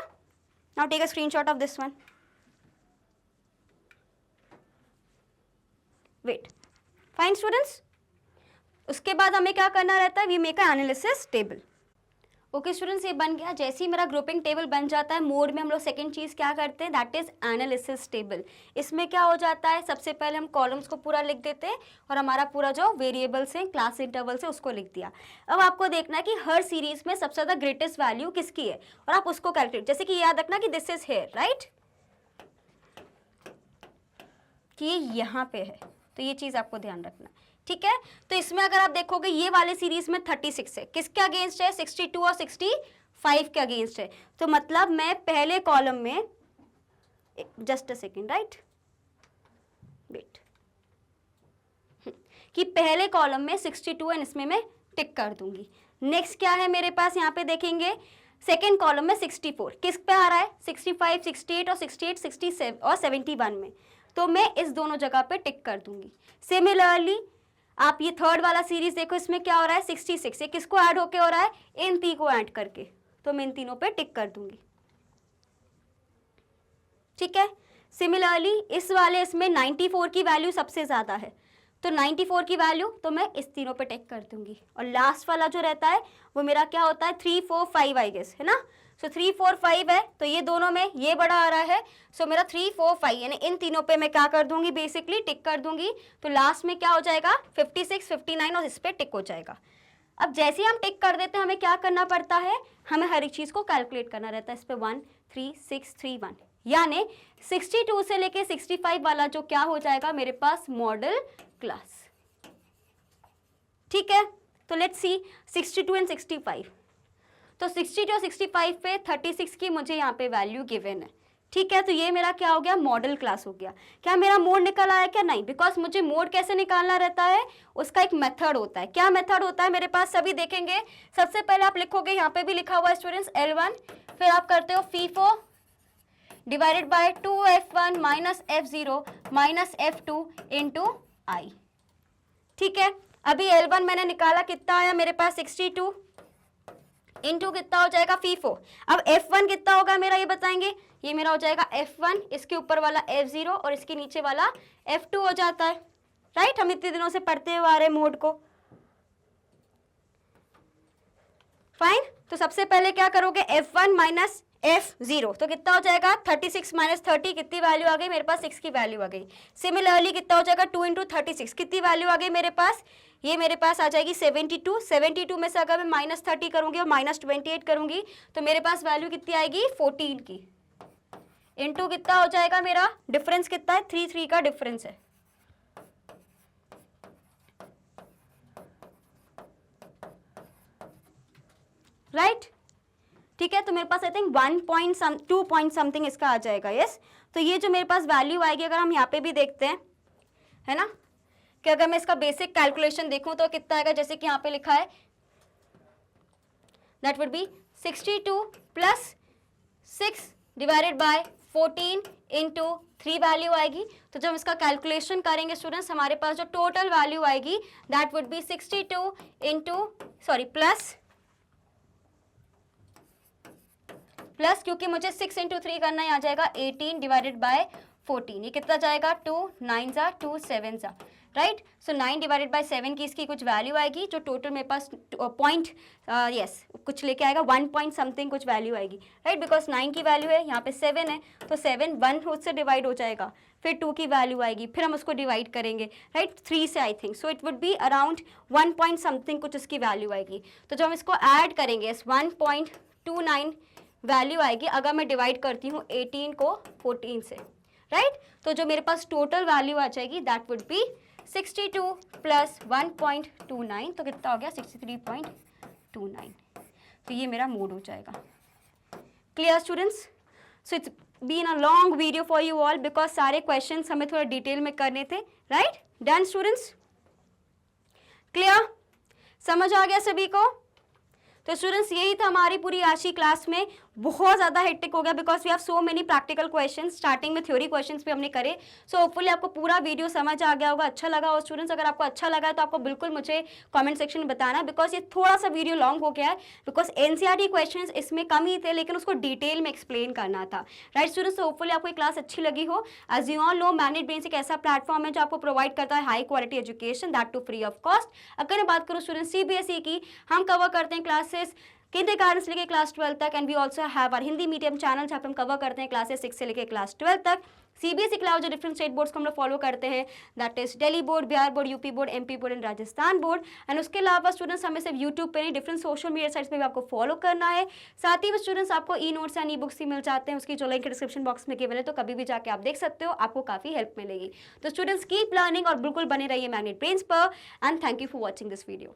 Now take a screenshot of this one. Wait. Fine students? उसके बाद हमें क्या करना रहता है, we make a analysis table. Okay students, ये बन गया। जैसे ही मेरा ग्रुपिंग टेबल बन जाता है मोड में, हम लोग सेकंड चीज़ क्या करते हैं, दैट इज एनालिसिस टेबल। इसमें क्या हो जाता है, सबसे पहले हम कॉलम्स को पूरा लिख देते हैं और हमारा पूरा जो वेरिएबल्स है क्लास इंटरवल से उसको लिख दिया। अब आपको देखना है कि हर सीरीज में सबसे ज़्यादा ग्रेटेस्ट वैल्यू किसकी है और आप उसको कैलकुलेट, जैसे कि याद रखना कि दिस इज हेयर, राइट, कि ये यहाँ पे है, तो ये चीज़ आपको ध्यान रखना, ठीक है। तो इसमें अगर आप देखोगे ये वाले सीरीज में 36 है, किसके अगेंस्ट है 62 और 65 के अगेंस्ट है। तो मतलब मैं पहले कॉलम में just a second, right, wait, कि पहले कॉलम में 62 एंड इसमें मैं टिक कर दूंगी। नेक्स्ट क्या है मेरे पास, यहाँ पे देखेंगे सेकेंड कॉलम में 64 किस पे आ रहा है 65, 68 और 68, 67 और 71 में, तो मैं इस दोनों जगह पे टिक कर दूंगी। सिमिलरली आप ये थर्ड वाला सीरीज देखो, इसमें क्या हो रहा है 66, ये किसको ऐड होके हो रहा है, इन तीन को ऐड करके, तो मैं इन तीनों पे टिक कर दूंगी, ठीक है। सिमिलरली इस वाले इसमें 94 की वैल्यू सबसे ज्यादा है, तो 94 की वैल्यू तो मैं इस तीनों पे टिक कर दूंगी। और लास्ट वाला जो रहता है वो मेरा क्या होता है 3 4 5 आई गेस, है ना। सो 3 4 5 है, तो ये दोनों में ये बड़ा आ रहा है, सो मेरा 3 4 5 यानी इन तीनों पे मैं क्या कर दूंगी, बेसिकली टिक कर दूंगी। तो लास्ट में क्या हो जाएगा 56 59 और इस पे टिक हो जाएगा। अब जैसे ही हम टिक कर देते हैं हमें क्या करना पड़ता है, हमें हर एक चीज को कैलकुलेट करना रहता है। इस पे 1 3 6 3 1, यानी 62 से लेके 65 वाला जो क्या हो जाएगा मेरे पास मॉडल क्लास, ठीक है। तो लेट्स सी 62 एंड 65। तो 62 और 65 पे 36 की मुझे यहाँ पे वैल्यू गिवन है, ठीक है। तो ये मेरा क्या हो गया, मॉडल क्लास हो गया। क्या मेरा मोड निकल आया क्या, नहीं, बिकॉज मुझे मोड कैसे निकालना रहता है, उसका एक मेथड होता है। क्या मेथड होता है मेरे पास, सभी देखेंगे। सबसे पहले आप लिखोगे, यहाँ पे भी लिखा हुआ है स्टूडेंट्स, L1, फिर आप करते हो FIFO divided by 2F1 minus F0 minus F2 into I, ठीक है। अभी L1 मैंने निकाला, कितना आया मेरे पास 62 इंटू कितना हो जाएगा FIFO। अब F1 कितना होगा मेरा, ये बताएंगे। ये मेरा हो जाएगा F1, इसके ऊपर वाला F0 और इसके नीचे वाला F2 हो जाता है, राइट। हम इतने दिनों से पढ़ते हुए आ रहे मोड को, फाइन। तो सबसे पहले क्या करोगे, F1 माइनस F0, तो कितना हो जाएगा 36 माइनस 30, कितनी वैल्यू आ गई मेरे पास, 6 की वैल्यू आ गई। सिमिलरली कितना हो जाएगा 2 इंटू 36, कितनी वैल्यू आ गई मेरे पास, ये मेरे पास आ जाएगी 72। 72 में से अगर मैं माइनस 30 करूंगी और माइनस 28 करूंगी तो मेरे पास वैल्यू कितनी आएगी 14 की, इंटू कितना हो जाएगा मेरा, डिफरेंस कितना है 3 का डिफरेंस है, राइट, ठीक है। तो मेरे पास आई थिंक 2 पॉइंट समथिंग इसका आ जाएगा, यस। तो ये जो मेरे पास वैल्यू आएगी, अगर हम यहाँ पे भी देखते हैं, है ना, कि अगर मैं इसका बेसिक कैलकुलेशन देखूं तो कितना आएगा, जैसे कि यहाँ पे लिखा है, that would be 62 plus 6 divided by 14 into 3 value आएगी। तो जब इसका कैलकुलेशन करेंगे स्टूडेंट्स, हमारे पास जो टोटल वैल्यू आएगी that would be 62 into plus क्योंकि मुझे 6 इंटू 3 करना है, आ जाएगा 18 डिवाइडेड बाय 14। ये कितना जाएगा 2 9 जा 2 7 जा, राइट। सो 9 डिवाइडेड बाय 7 की इसकी कुछ वैल्यू आएगी, जो टोटल मेरे पास पॉइंट यस कुछ लेके आएगा 1 पॉइंट समथिंग कुछ वैल्यू आएगी, राइट। बिकॉज 9 की वैल्यू है, यहाँ पे 7 है, तो 7 1 उससे डिवाइड हो जाएगा, फिर 2 की वैल्यू आएगी, फिर हम उसको डिवाइड करेंगे, राइट, 3 से I think. So it would be around 1 point something कुछ उसकी वैल्यू आएगी। तो जब हम इसको ऐड करेंगे 1.29 वैल्यू आएगी अगर मैं डिवाइड करती हूँ 18 को 14 से, राइट। तो जो मेरे पास टोटल वैल्यू आ जाएगी दैट वुड बी 62 प्लस 1.29, तो कितना हो गया 63.29। तो ये मेरा मोड हो जाएगा। Clear students? So it's been a long video for you all because सारे क्वेश्चंस हमें थोड़ा डिटेल में करने थे, राइट। Done students? क्लियर? समझ आ गया सभी को? तो स्टूडेंट्स यही था हमारी पूरी आज की क्लास में। बहुत ज़्यादा हेक्टिक हो गया because we have so many practical questions. Starting में थ्योरी क्वेश्चंस भी हमने करे। सो होपफुली आपको पूरा वीडियो समझ आ गया होगा, अच्छा लगा हो। स्टूडेंट्स अगर आपको अच्छा लगा है तो आपको बिल्कुल मुझे कमेंट सेक्शन में बताना, बिकॉज ये थोड़ा सा वीडियो लॉन्ग हो गया है बिकॉज एनसीईआरटी क्वेश्चंस इसमें कम ही थे लेकिन उसको डिटेल में एक्सप्लेन करना था, राइट स्टूडेंट्स। होपफुली आपको ये क्लास अच्छी लगी हो। As you all know Magnet Brains एक ऐसा प्लेटफॉर्म है जो आपको प्रोवाइड करता है high quality education, that too free of cost. अगर मैं बात करूँ स्टूडेंट सीबीएसई की, हम कवर करते हैं क्लासेस किंडरगार्टन से लेकर क्लास 12 तक, and we also have our Hindi medium channel जहाँ पे हम कवर करते हैं क्लासेस 6 से लेकर क्लास 12 तक। सीबीएसई क्लास जो डिफरेंट स्टेट बोर्ड्स को हम लोग फॉलो करते हैं, that is Delhi board, Bihar board, UP board, MP board and Rajasthan board. And उसके अलावा स्टूडेंट्स हमें सिर्फ यूट्यूब पे नहीं, डिफरेंट सोशल मीडिया साइट्स पे भी आपको फॉलो करना है। साथ ही में स्टूडेंट्स आपको ई नोट्स एंड ई बुक्स भी मिल जाते हैं, उसकी जो लिंक डिस्क्रिप्शन बॉक्स में गिवन है, तो कभी भी जाके आप देख सकते हो, आपको काफी हेल्प मिलेगी। तो स्टूडेंट्स कीप लर्निंग और बिल्कुल बने रहिए मैग्नेट ब्रेन्स पर। And thank you for watching this video.